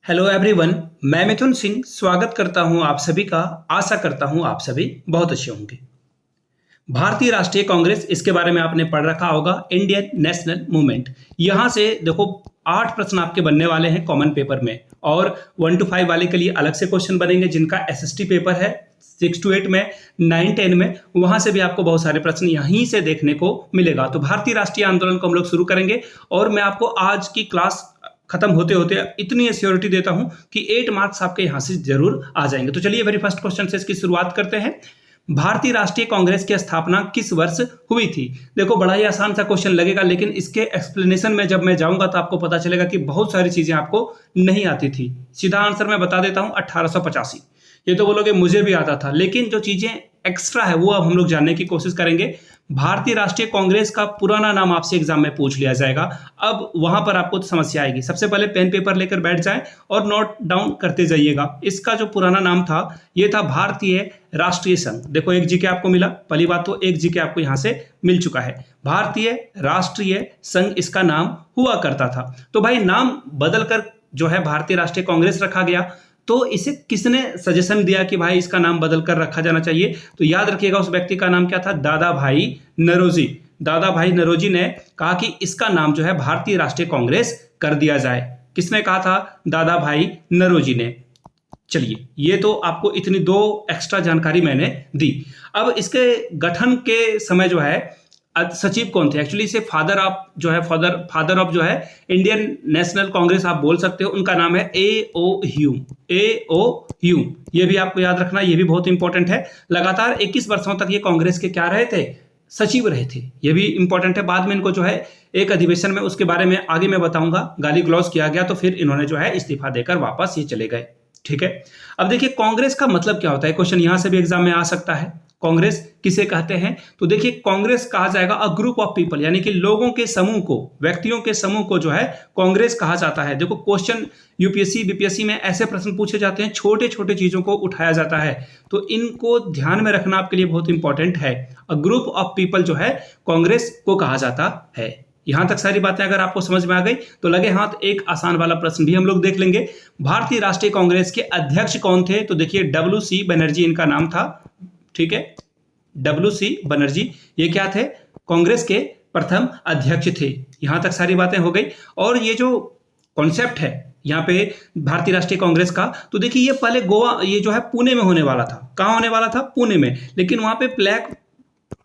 Hello everyone, मैं मिथुन सिंह स्वागत करता हूं आप सभी का। आशा करता हूं आप सभी बहुत अच्छे होंगे। भारतीय राष्ट्रीय कांग्रेस, इसके बारे में आपने पढ़ रखा होगा, इंडियन नेशनल मूवमेंट। यहां से देखो 8 प्रश्न आपके बनने वाले हैं कॉमन पेपर में, और 1 to 5 वाले के लिए अलग से क्वेश्चन बनेंगे जिनका एसएसटी पेपर है 6 to 8 में, 9 10 में, वहां से भी आपको बहुत सारे प्रश्न यहीं से देखने को मिलेगा। तो भारतीय राष्ट्रीय आंदोलन को हम लोग शुरू करेंगे, और मैं आपको आज की क्लास खत्म होते होते इतनी एश्योरिटी देता हूं कि 8 मार्क्स आपके यहां से जरूर आ जाएंगे। तो चलिए वेरी फर्स्ट क्वेश्चन से इसकी शुरुआत करते हैं। भारतीय राष्ट्रीय कांग्रेस की स्थापना किस वर्ष हुई थी? देखो बड़ा ही आसान सा क्वेश्चन लगेगा, लेकिन इसके एक्सप्लेनेशन में जब मैं जाऊंगा तो आपको पता चलेगा कि बहुत सारी चीजें आपको नहीं आती थी। सीधा आंसर मैं बता देता हूं, 1885। ये तो बोलोगे मुझे भी आता था, लेकिन जो चीजें एक्स्ट्रा है वो अब हम लोग जानने की कोशिश करेंगे। भारतीय राष्ट्रीय कांग्रेस का पुराना नाम आपसे एग्जाम में पूछ लिया जाएगा, अब वहां पर आपको समस्या आएगी। सबसे पहले पेन पेपर लेकर बैठ जाएं और नोट डाउन करते जाइएगा। इसका जो पुराना नाम था ये था भारतीय राष्ट्रीय संघ। देखो एक जीके आपको मिला, पहली बात तो एक जीके आपको यहां से मिल चुका है। भारतीय राष्ट्रीय संघ इसका नाम हुआ करता था। तो भाई नाम बदलकर जो है भारतीय राष्ट्रीय कांग्रेस रखा गया, तो इसे किसने सजेशन दिया कि भाई इसका नाम बदलकर रखा जाना चाहिए? तो याद रखिएगा उस व्यक्ति का नाम क्या था, दादा भाई नौरोजी। दादा भाई नौरोजी ने कहा कि इसका नाम जो है भारतीय राष्ट्रीय कांग्रेस कर दिया जाए। किसने कहा था? दादा भाई नौरोजी ने। चलिए ये तो आपको इतनी 2 एक्स्ट्रा जानकारी मैंने दी। अब इसके गठन के समय जो है सचिव कौन थे? एक्चुअली इसे फादर ऑफ जो है इंडियन नेशनल कांग्रेस आप बोल सकते हो, उनका नाम है ए.ओ. ह्यूम। ए.ओ. ह्यूम, ये भी आपको याद रखना, ये भी बहुत इंपॉर्टेंट है। लगातार 21 वर्षों तक ये कांग्रेस के क्या रहे थे? सचिव रहे थे। ये भी इंपॉर्टेंट है। बाद में इनको जो है एक अधिवेशन में, उसके बारे में आगे मैं बताऊंगा, गाली गलौज किया गया, तो फिर इन्होंने जो है इस्तीफा देकर वापस ये चले गए। ठीक है, अब देखिए कांग्रेस का मतलब क्या होता है, क्वेश्चन यहां से भी एग्जाम में आ सकता है। कांग्रेस किसे कहते हैं? तो देखिए कांग्रेस कहा जाएगा अ ग्रुप ऑफ पीपल, यानी कि लोगों के समूह को, व्यक्तियों के समूह को जो है कांग्रेस कहा जाता है। देखो क्वेश्चन यूपीएससी बीपीएससी में ऐसे प्रश्न पूछे जाते हैं, छोटे छोटे चीजों को उठाया जाता है, तो इनको ध्यान में रखना आपके लिए बहुत इंपॉर्टेंट है। अ ग्रुप ऑफ पीपल जो है कांग्रेस को कहा जाता है। यहां तक सारी बातें अगर आपको समझ में आ गई तो लगे हाथ एक आसान वाला प्रश्न भी हम लोग देख लेंगे। भारतीय राष्ट्रीय कांग्रेस के अध्यक्ष कौन थे? तो देखिए डब्ल्यू.सी. बनर्जी इनका नाम था। ठीक है, डब्ल्यू.सी. बनर्जी ये क्या थे? कांग्रेस के प्रथम अध्यक्ष थे। यहां तक सारी बातें हो गई। और ये जो कॉन्सेप्ट है यहाँ पे भारतीय राष्ट्रीय कांग्रेस का, तो देखिए ये पहले गोवा, ये जो है पुणे में होने वाला था। कहां होने वाला था? पुणे में। लेकिन वहां पे प्लेग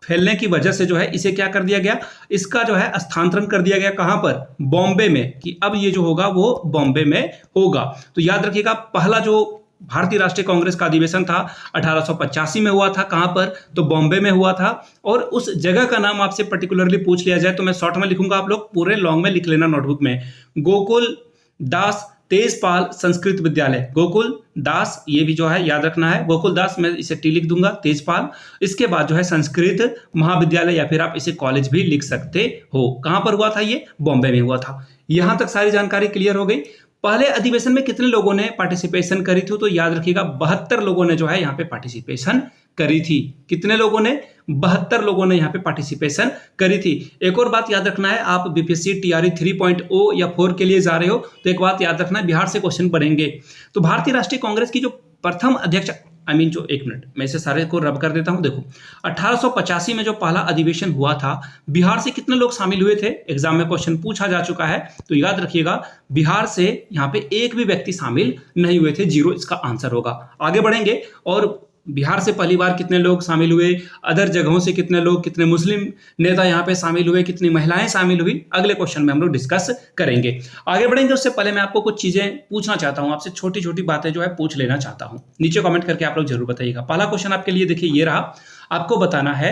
फैलने की वजह से जो है इसे क्या कर दिया गया, इसका जो है स्थानांतरण कर दिया गया। कहां पर? बॉम्बे में, कि अब ये जो होगा वो बॉम्बे में होगा। तो याद रखिएगा पहला जो भारतीय राष्ट्रीय कांग्रेस का अधिवेशन था 1885 में हुआ था। कहां पर? तो बॉम्बे में हुआ था। और उस जगह का नाम आपसे पर्टिकुलरली पूछ लिया जाए तो मैं शॉर्ट में लिखूंगा, आप लोग पूरे लॉन्ग में लिख लेना नोटबुक में। गोकुल दास तेजपाल संस्कृत विद्यालय। गोकुल दास, ये भी जो है याद रखना है, गोकुल दास, मैं इसे टी लिख दूंगा, तेजपाल, इसके बाद जो है संस्कृत महाविद्यालय, या फिर आप इसे कॉलेज भी लिख सकते हो। कहां पर हुआ था? ये बॉम्बे में हुआ था। यहां तक सारी जानकारी क्लियर हो गई। पहले अधिवेशन में कितने लोगों ने पार्टिसिपेशन करी थी? तो याद रखिएगा 72 लोगों ने जो है यहाँ पे पार्टिसिपेशन करी थी। कितने लोगों ने? 72 लोगों ने यहाँ पे पार्टिसिपेशन करी थी। एक और बात याद रखना है, आप बीपीएससी टीआरई 3.0 या 4 के लिए जा रहे हो तो एक बात याद रखना है, बिहार से क्वेश्चन पढ़ेंगे। तो भारतीय राष्ट्रीय कांग्रेस की जो प्रथम अध्यक्ष, जो एक मिनट मैं इसे सारे को रब कर देता हूं। देखो 1885 में जो पहला अधिवेशन हुआ था, बिहार से कितने लोग शामिल हुए थे? एग्जाम में क्वेश्चन पूछा जा चुका है, तो याद रखिएगा बिहार से यहाँ पे एक भी व्यक्ति शामिल नहीं हुए थे। 0 इसका आंसर होगा। आगे बढ़ेंगे, और बिहार से पहली बार कितने लोग शामिल हुए, अदर जगहों से कितने लोग, कितने मुस्लिम नेता यहाँ पे शामिल हुए, कितनी महिलाएं शामिल हुई, अगले क्वेश्चन में हम लोग डिस्कस करेंगे। आगे बढ़ेंगे उससे पहले मैं आपको कुछ चीजें पूछना चाहता हूं, आपसे छोटी छोटी बातें जो है पूछ लेना चाहता हूं। नीचे कमेंट करके आप लोग जरूर बताइएगा। पहला क्वेश्चन आपके लिए देखिए ये रहा, आपको बताना है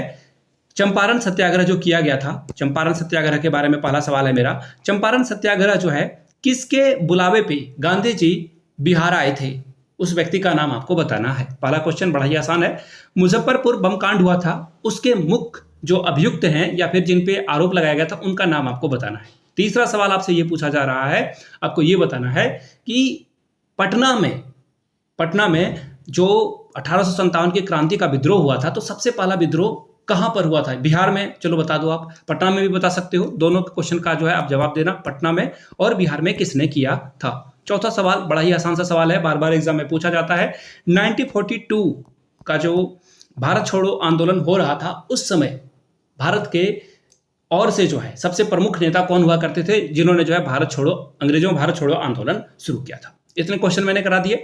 चंपारण सत्याग्रह जो किया गया था, चंपारण सत्याग्रह के बारे में पहला सवाल है मेरा। चंपारण सत्याग्रह जो है किसके बुलावे पे गांधी जी बिहार आए थे? उस व्यक्ति का नाम आपको बताना है। पहला क्वेश्चन बड़ा ही आसान है। मुजफ्फरपुर बम कांड हुआ था, उसके मुख्य जो अभियुक्त हैं या फिर जिन पे आरोप लगाया गया था उनका नाम आपको बताना है। तीसरा सवाल आपसे ये पूछा जा रहा है, आपको ये बताना है कि पटना में जो 1857 की क्रांति का विद्रोह हुआ था, तो सबसे पहला विद्रोह कहां पर हुआ था? बिहार में, चलो बता दो आप, पटना में भी बता सकते हो। दोनों क्वेश्चन का जो है आप जवाब देना, पटना में और बिहार में किसने किया था। चौथा सवाल बड़ा ही आसान सा सवाल है, बार बार एग्जाम में पूछा जाता है। 1942 का जो भारत छोड़ो आंदोलन हो रहा था, उस समय भारत के और से जो है सबसे प्रमुख नेता कौन हुआ करते थे जिन्होंने जो है भारत छोड़ो, अंग्रेजों भारत छोड़ो आंदोलन शुरू किया था। इतने क्वेश्चन मैंने करा दिए,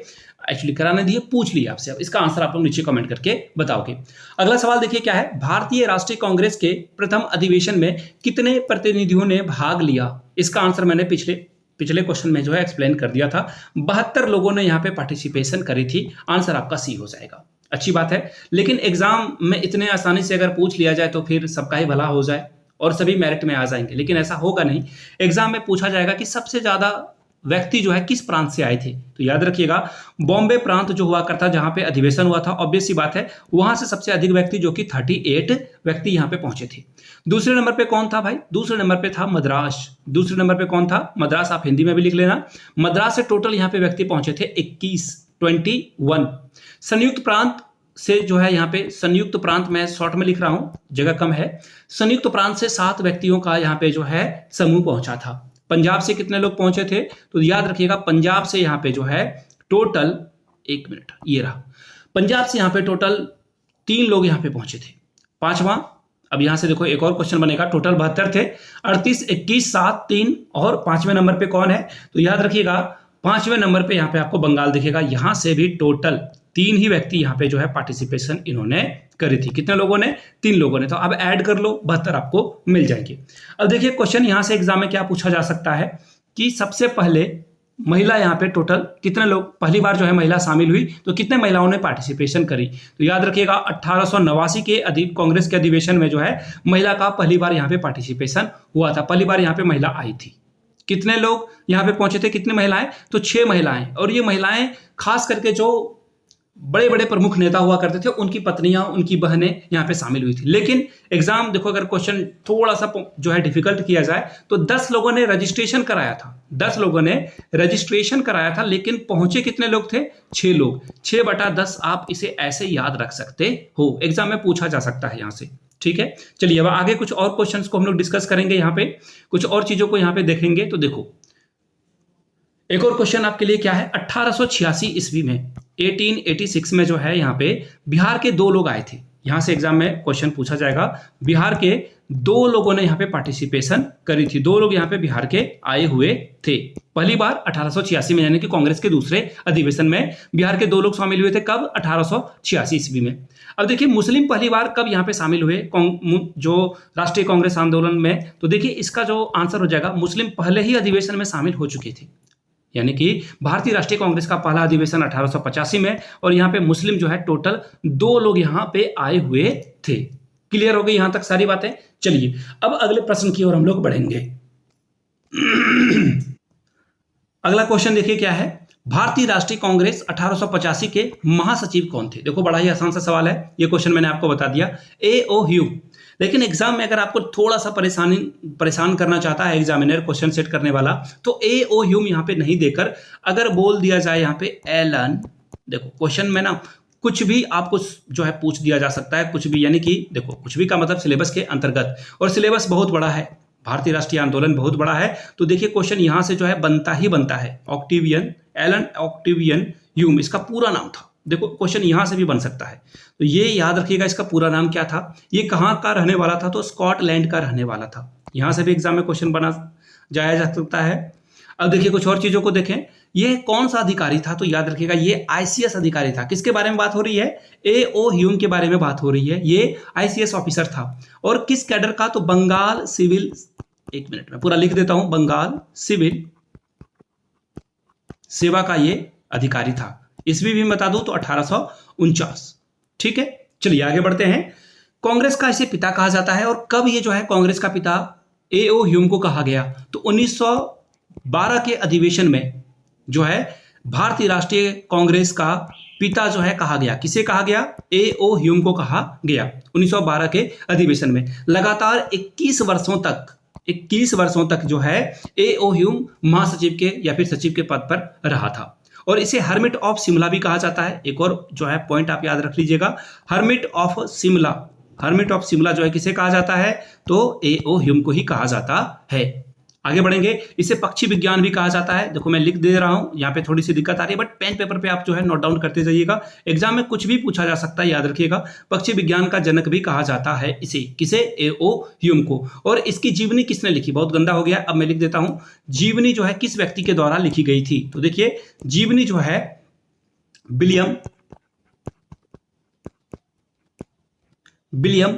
एक्चुअली कराने दिए, पूछ लिया आपसे। अब इसका आंसर आप लोग नीचे कमेंट करके बताओगे। अगला सवाल देखिए क्या है, भारतीय राष्ट्रीय कांग्रेस के प्रथम अधिवेशन में कितने प्रतिनिधियों ने भाग लिया? इसका आंसर मैंने पिछले क्वेश्चन में जो है एक्सप्लेन कर दिया था। 72 लोगों ने यहाँ पे पार्टिसिपेशन करी थी। आंसर आपका सी हो जाएगा। अच्छी बात है, लेकिन एग्जाम में इतने आसानी से अगर पूछ लिया जाए तो फिर सबका ही भला हो जाए और सभी मेरिट में आ जाएंगे, लेकिन ऐसा होगा नहीं। एग्जाम में पूछा जाएगा कि सबसे ज्यादा व्यक्ति जो है किस प्रांत से आए थे। तो याद रखिएगा, बॉम्बे प्रांत जो हुआ करता जहां पे अधिवेशन हुआ था, ऑब्वियस सी बात है, वहां से सबसे अधिक व्यक्ति जो कि 38 व्यक्ति यहां पे पहुंचे थे। दूसरे नंबर पे कौन था भाई? दूसरे नंबर पे था मद्रास। दूसरे नंबर पे कौन था? मद्रास। आप हिंदी में भी लिख लेना। मद्रास से टोटल यहां पे व्यक्ति पहुंचे थे 21। संयुक्त प्रांत से जो है यहाँ पे, संयुक्त प्रांत में शॉर्ट में लिख रहा हूं, जगह कम है। संयुक्त प्रांत से 7 व्यक्तियों का यहाँ पे जो है समूह पहुंचा था। पंजाब से कितने लोग पहुंचे थे? तो याद रखिएगा, पंजाब से यहाँ पे जो है टोटल, एक मिनट, ये रहा, पंजाब से यहाँ पे टोटल 3 लोग यहाँ पे पहुंचे थे। पांचवा, अब यहां से देखो एक और क्वेश्चन बनेगा, टोटल 72 थे, 38, 21, 7, 3 और 5वें नंबर पे कौन है? तो याद रखिएगा 5वें नंबर पे यहाँ पे आपको बंगाल दिखेगा। यहां से भी टोटल 3 ही व्यक्ति यहाँ पे जो है पार्टिसिपेशन इन्होंने करी थी। कितने लोगों ने? 3 लोगों ने। तो अब ऐड कर लो, 72 आपको मिल जाएंगे। अब देखिए क्वेश्चन यहां से एग्जाम में क्या पूछा जा सकता है कि सबसे पहले महिला यहाँ पे टोटल कितने लोग, पहली बार जो है महिला शामिल हुई, तो कितने महिलाओं ने पार्टिसिपेशन करी? तो याद रखिएगा 1889 के कांग्रेस के अधिवेशन में जो है महिला का पहली बार यहाँ पे पार्टिसिपेशन हुआ था। पहली बार यहाँ पे महिला आई थी। कितने लोग यहाँ पे पहुंचे थे, कितने महिलाएं? तो 6 महिलाएं। और ये महिलाएं खास करके जो बड़े बड़े प्रमुख नेता हुआ करते थे, उनकी पत्नियां, उनकी बहनें यहाँ पे शामिल हुई थी। लेकिन एग्जाम देखो, अगर क्वेश्चन थोड़ा सा जो है डिफिकल्ट किया जाए तो 10 लोगों ने रजिस्ट्रेशन कराया था। 10 लोगों ने रजिस्ट्रेशन कराया था, लेकिन पहुंचे कितने लोग थे? 6 लोग। 6/10 आप इसे ऐसे याद रख सकते हो, एग्जाम में पूछा जा सकता है यहां से। ठीक है, चलिए अब आगे कुछ और क्वेश्चंस को हम लोग डिस्कस करेंगे। यहाँ पे कुछ और चीजों को यहाँ पे देखेंगे। तो देखो एक और क्वेश्चन आपके लिए क्या है, 1886 ईस्वी में, 1886 में जो है यहाँ पे बिहार के 2 लोग आए थे। यहां से एग्जाम में क्वेश्चन पूछा जाएगा। बिहार के 2 लोगों ने यहाँ पे पार्टिसिपेशन करी थी। 2 लोग यहाँ पे बिहार के आए हुए थे पहली बार 1886 में, यानी कि कांग्रेस के दूसरे अधिवेशन में बिहार के 2 लोग शामिल हुए थे। कब? 1886 ईस्वी में। अब देखिए मुस्लिम पहली बार कब यहाँ पे शामिल हुए जो राष्ट्रीय कांग्रेस आंदोलन में? तो देखिए इसका जो आंसर हो जाएगा, मुस्लिम पहले ही अधिवेशन में शामिल हो चुके थे। यानी कि भारतीय राष्ट्रीय कांग्रेस का पहला अधिवेशन 1885 में, और यहाँ पे मुस्लिम जो है टोटल 2 लोग यहाँ पे आए हुए थे। क्लियर हो गई यहां तक सारी बातें? चलिए अब अगले प्रश्न की ओर हम लोग बढ़ेंगे। अगला क्वेश्चन देखिए क्या है, भारतीय राष्ट्रीय कांग्रेस 1885 के महासचिव कौन थे? देखो बड़ा ही आसान सा सवाल है, ये क्वेश्चन मैंने आपको बता दिया, A.O. ह्यूम। लेकिन एग्जाम में अगर आपको थोड़ा सा परेशान करना चाहता है एग्जामिनर, क्वेश्चन सेट करने वाला, तो A.O. ह्यूम यहाँ पे नहीं देकर अगर बोल दिया जाए यहाँ पे एलन, देखो क्वेश्चन में ना कुछ भी आपको जो है पूछ दिया जा सकता है, कुछ भी, यानी कि देखो कुछ भी का मतलब सिलेबस के अंतर्गत, और सिलेबस बहुत बड़ा है, भारतीय राष्ट्रीय आंदोलन बहुत बड़ा है। तो देखिए क्वेश्चन यहां से जो है बनता ही बनता है, एलन ऑक्टेवियन ह्यूम इसका पूरा नाम था। देखो क्वेश्चन यहां से भी बन सकता है, तो ये याद रखिएगा इसका पूरा नाम क्या था, ये कहां का रहने वाला था? तो स्कॉटलैंड का रहने वाला था। यहां से भी एग्जाम में क्वेश्चन बना जाया जा सकता है। अब देखिए कुछ और चीजों को देखें, ये कौन सा अधिकारी था? तो याद रखिएगा ये आईसीएस अधिकारी था। किसके बारे में बात हो रही है? A.O. ह्यूम के बारे में बात हो रही है। ये आईसीएस ऑफिसर था। और किस कैडर का? तो बंगाल सिविल, एक मिनट में पूरा लिख देता हूं, बंगाल सिविल सेवा का ये अधिकारी था। ईस्वी भी बता दूं तो 1849। ठीक है, चलिए आगे बढ़ते हैं। कांग्रेस का इसे पिता कहा जाता है, और कब ये जो है कांग्रेस का पिता A.O. ह्यूम को कहा गया? तो 1912 के अधिवेशन में जो है भारतीय राष्ट्रीय कांग्रेस का पिता जो है कहा गया। किसे कहा गया? A.O. ह्यूम को कहा गया 1912 के अधिवेशन में। लगातार 21 वर्षों तक जो है A.O. ह्यूम महासचिव के या फिर सचिव के पद पर रहा था, और इसे हर्मिट ऑफ शिमला भी कहा जाता है। एक और जो है पॉइंट आप याद रख लीजिएगा, हर्मिट ऑफ शिमला जो है किसे कहा जाता है? तो A.O. ह्यूम को ही कहा जाता है। आगे बढ़ेंगे। इसे पक्षी विज्ञान भी कहा जाता है। देखो मैं लिख दे रहा हूं, यहाँ पे थोड़ी सी दिक्कत आ रही है, बट पेन पेपर पे आप जो है नोट डाउन करते जाइएगा। एग्जाम में कुछ भी पूछा जा सकता है, याद रखिएगा। पक्षी विज्ञान का जनक भी कहा जाता है इसे, किसे? ए.ओ. ह्यूम को। और इसकी जीवनी किसने लिखी? बहुत गंदा हो गया, अब मैं लिख देता हूं। जीवनी जो है किस व्यक्ति के द्वारा लिखी गई थी? तो देखिए जीवनी जो है विलियम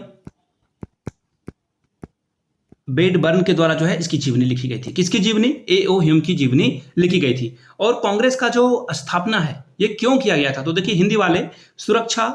बेडबर्न के द्वारा जो है इसकी जीवनी लिखी गई थी। किसकी जीवनी? ए.ओ. ह्यूम की जीवनी लिखी गई थी। और कांग्रेस का जो स्थापना है ये क्यों किया गया था? तो देखिए हिंदी वाले सुरक्षा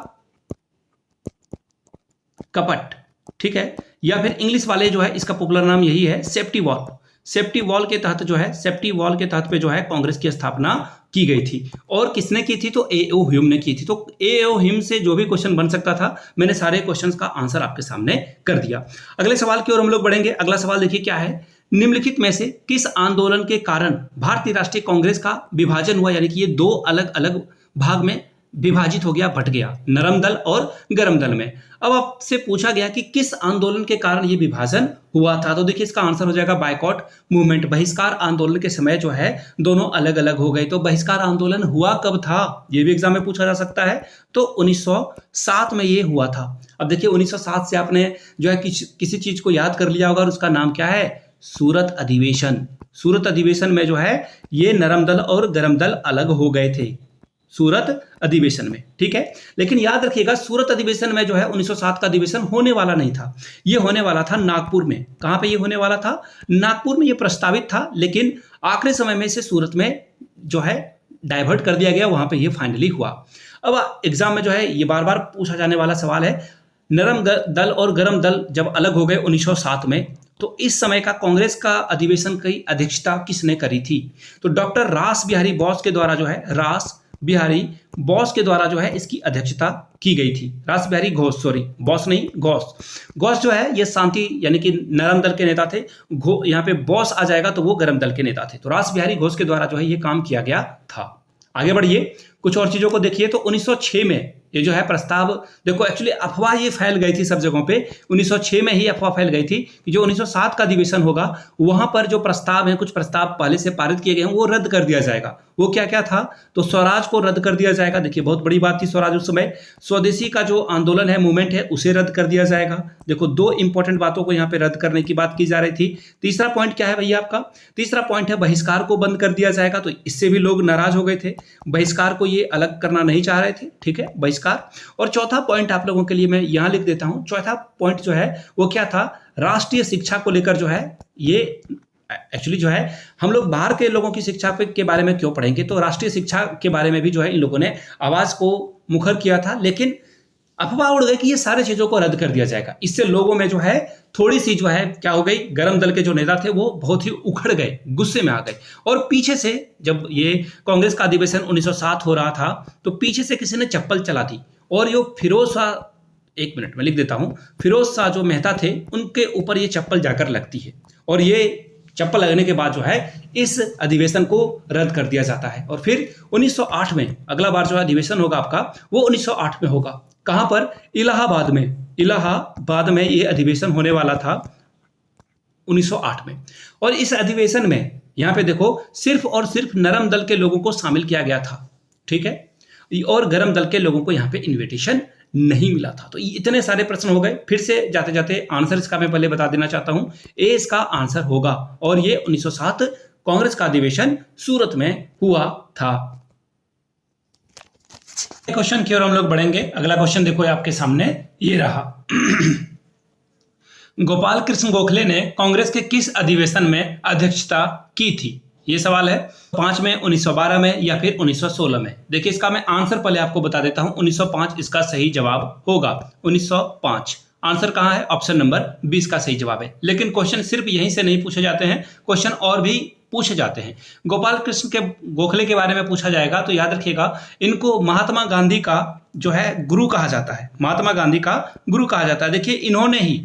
कपट, ठीक है, या फिर इंग्लिश वाले जो है इसका पॉपुलर नाम यही है सेफ्टी वॉल। सेफ्टी वॉल के तहत जो है, सेफ्टी वॉल के तहत पे जो है कांग्रेस की स्थापना की गई थी। और किसने की थी? तो ए.ओ. ह्यूम ने की थी। तो ए.ओ. ह्यूम से जो भी क्वेश्चन बन सकता था, मैंने सारे क्वेश्चंस का आंसर आपके सामने कर दिया। अगले सवाल की ओर हम लोग बढ़ेंगे। अगला सवाल देखिए क्या है। निम्नलिखित में से किस आंदोलन के कारण भारतीय राष्ट्रीय कांग्रेस का विभाजन हुआ? यानी कि ये दो अलग अलग भाग में विभाजित हो गया, बट गया, नरम दल और गरम दल में। अब आपसे पूछा गया कि किस आंदोलन के कारण यह विभाजन हुआ था? तो देखिए इसका आंसर हो जाएगा बायकॉट मूवमेंट। बहिष्कार आंदोलन के समय जो है दोनों अलग अलग हो गए। तो बहिष्कार आंदोलन हुआ कब था? यह भी एग्जाम में पूछा जा सकता है। तो 1907 में यह हुआ था। अब देखिए 1907 से आपने जो है किसी चीज को याद कर लिया होगा और उसका नाम क्या है? सूरत अधिवेशन। सूरत अधिवेशन में जो है ये नरम दल और गरम दल अलग हो गए थे, सूरत अधिवेशन में, ठीक है। लेकिन याद रखिएगा सूरत अधिवेशन में जो है 1907 का अधिवेशन होने वाला नहीं था। यह होने वाला था नागपुर में। कहां पे ये होने वाला था? नागपुर में ये प्रस्तावित था, लेकिन आखिरी समय में इसे सूरत में जो है डाइवर्ट कर दिया गया, वहां पे ये फाइनली हुआ। अब एग्जाम में जो है ये बार बार पूछा जाने वाला सवाल है, नरम दल और गरम दल जब अलग हो गए 1907 में, तो इस समय का कांग्रेस का अधिवेशन की अध्यक्षता किसने करी थी? तो डॉक्टर रास बिहारी बोस के द्वारा जो है, रास बिहारी बोस के द्वारा जो है इसकी अध्यक्षता की गई थी। रास बिहारी घोष, सॉरी बॉस नहीं, घोष जो है ये शांति यानी कि नरम दल के नेता थे। यहाँ पे बॉस आ जाएगा तो वो गरम दल के नेता थे। तो रास बिहारी घोष के द्वारा जो है ये काम किया गया था। आगे बढ़िए, कुछ और चीजों को देखिए। तो 1906 में ये जो है प्रस्ताव, देखो एक्चुअली अफवाह ये फैल गई थी सब जगहों पे। 1906 में ही अफवाह फैल गई थी कि जो 1907 का अधिवेशन होगा वहां पर जो प्रस्ताव है, कुछ प्रस्ताव पहले से पारित किए गए हैं, वो रद्द कर दिया जाएगा। वो क्या क्या था? तो स्वराज को रद्द कर दिया जाएगा। देखिए बहुत बड़ी बात थी स्वराज उस समय। स्वदेशी का जो आंदोलन है, मूवमेंट है, उसे रद्द कर दिया जाएगा। देखो दो इंपॉर्टेंट बातों को यहाँ पे रद्द करने की बात की जा रही थी। तीसरा पॉइंट क्या है भैया आपका? तीसरा पॉइंट है बहिष्कार को बंद कर दिया जाएगा। तो इससे भी लोग नाराज हो गए थे, बहिष्कार को ये अलग करना नहीं चाह रहे थे, ठीक है, बहिष्कार। और चौथा पॉइंट आप लोगों के लिए मैं यहां लिख देता हूं। चौथा पॉइंट जो है वो क्या था? राष्ट्रीय शिक्षा को लेकर जो है ये एक्चुअली जो है हम लोग बाहर के लोगों की शिक्षा के बारे में क्यों पढ़ेंगे, तो राष्ट्रीय शिक्षा के बारे में भी जो है इन लोगों ने आवाज को मुखर किया था। लेकिन अफवाह उड़ गई कि ये सारे चीजों को रद्द कर दिया जाएगा। इससे लोगों में जो है थोड़ी सी जो है क्या हो गई, गरम दल के जो नेता थे वो बहुत ही उखड़ गए, गुस्से में आ गए। और पीछे से जब ये कांग्रेस का अधिवेशन 1907 हो रहा था तो पीछे से किसी ने चप्पल चला दी और ये फिरोज शाह, एक मिनट में लिख देता हूं, फिरोज शाह जो मेहता थे उनके ऊपर ये चप्पल जाकर लगती है और ये चप्पल लगने के बाद जो है इस अधिवेशन को रद्द कर दिया जाता है। और फिर 1908 में अगला बार जो अधिवेशन होगा आपका वो 1908 में होगा। कहां पर? इलाहाबाद में। इलाहाबाद में ये अधिवेशन होने वाला था 1908 में। और इस अधिवेशन में यहां पे देखो सिर्फ और सिर्फ नरम दल के लोगों को शामिल किया गया था, ठीक है, और गरम दल के लोगों को यहां पे इनविटेशन नहीं मिला था। तो इतने सारे प्रश्न हो गए। फिर से जाते जाते आंसर इसका मैं पहले बता देना चाहता हूं। ए इसका आंसर होगा और ये 1907 कांग्रेस का अधिवेशन सूरत में हुआ था। क्वेश्चन की ओर हम लोग बढ़ेंगे। अगला क्वेश्चन देखो आपके सामने ये रहा। गोपाल कृष्ण गोखले ने कांग्रेस के किस अधिवेशन में अध्यक्षता की थी? ये सवाल है। 5 में, 1912 में या फिर 1916 में? देखिए इसका मैं आंसर पहले आपको बता देता हूं। 1905 इसका सही जवाब होगा। 1905 आंसर कहां है? ऑप्शन नंबर 20 का सही जवाब है। लेकिन क्वेश्चन सिर्फ यहीं से नहीं पूछे जाते हैं, क्वेश्चन और भी पूछे जाते हैं। गोपाल कृष्ण के गोखले के बारे में पूछा जाएगा तो याद रखिएगा इनको महात्मा गांधी का जो है गुरु कहा जाता है। महात्मा गांधी का गुरु कहा जाता है। देखिए इन्होंने ही,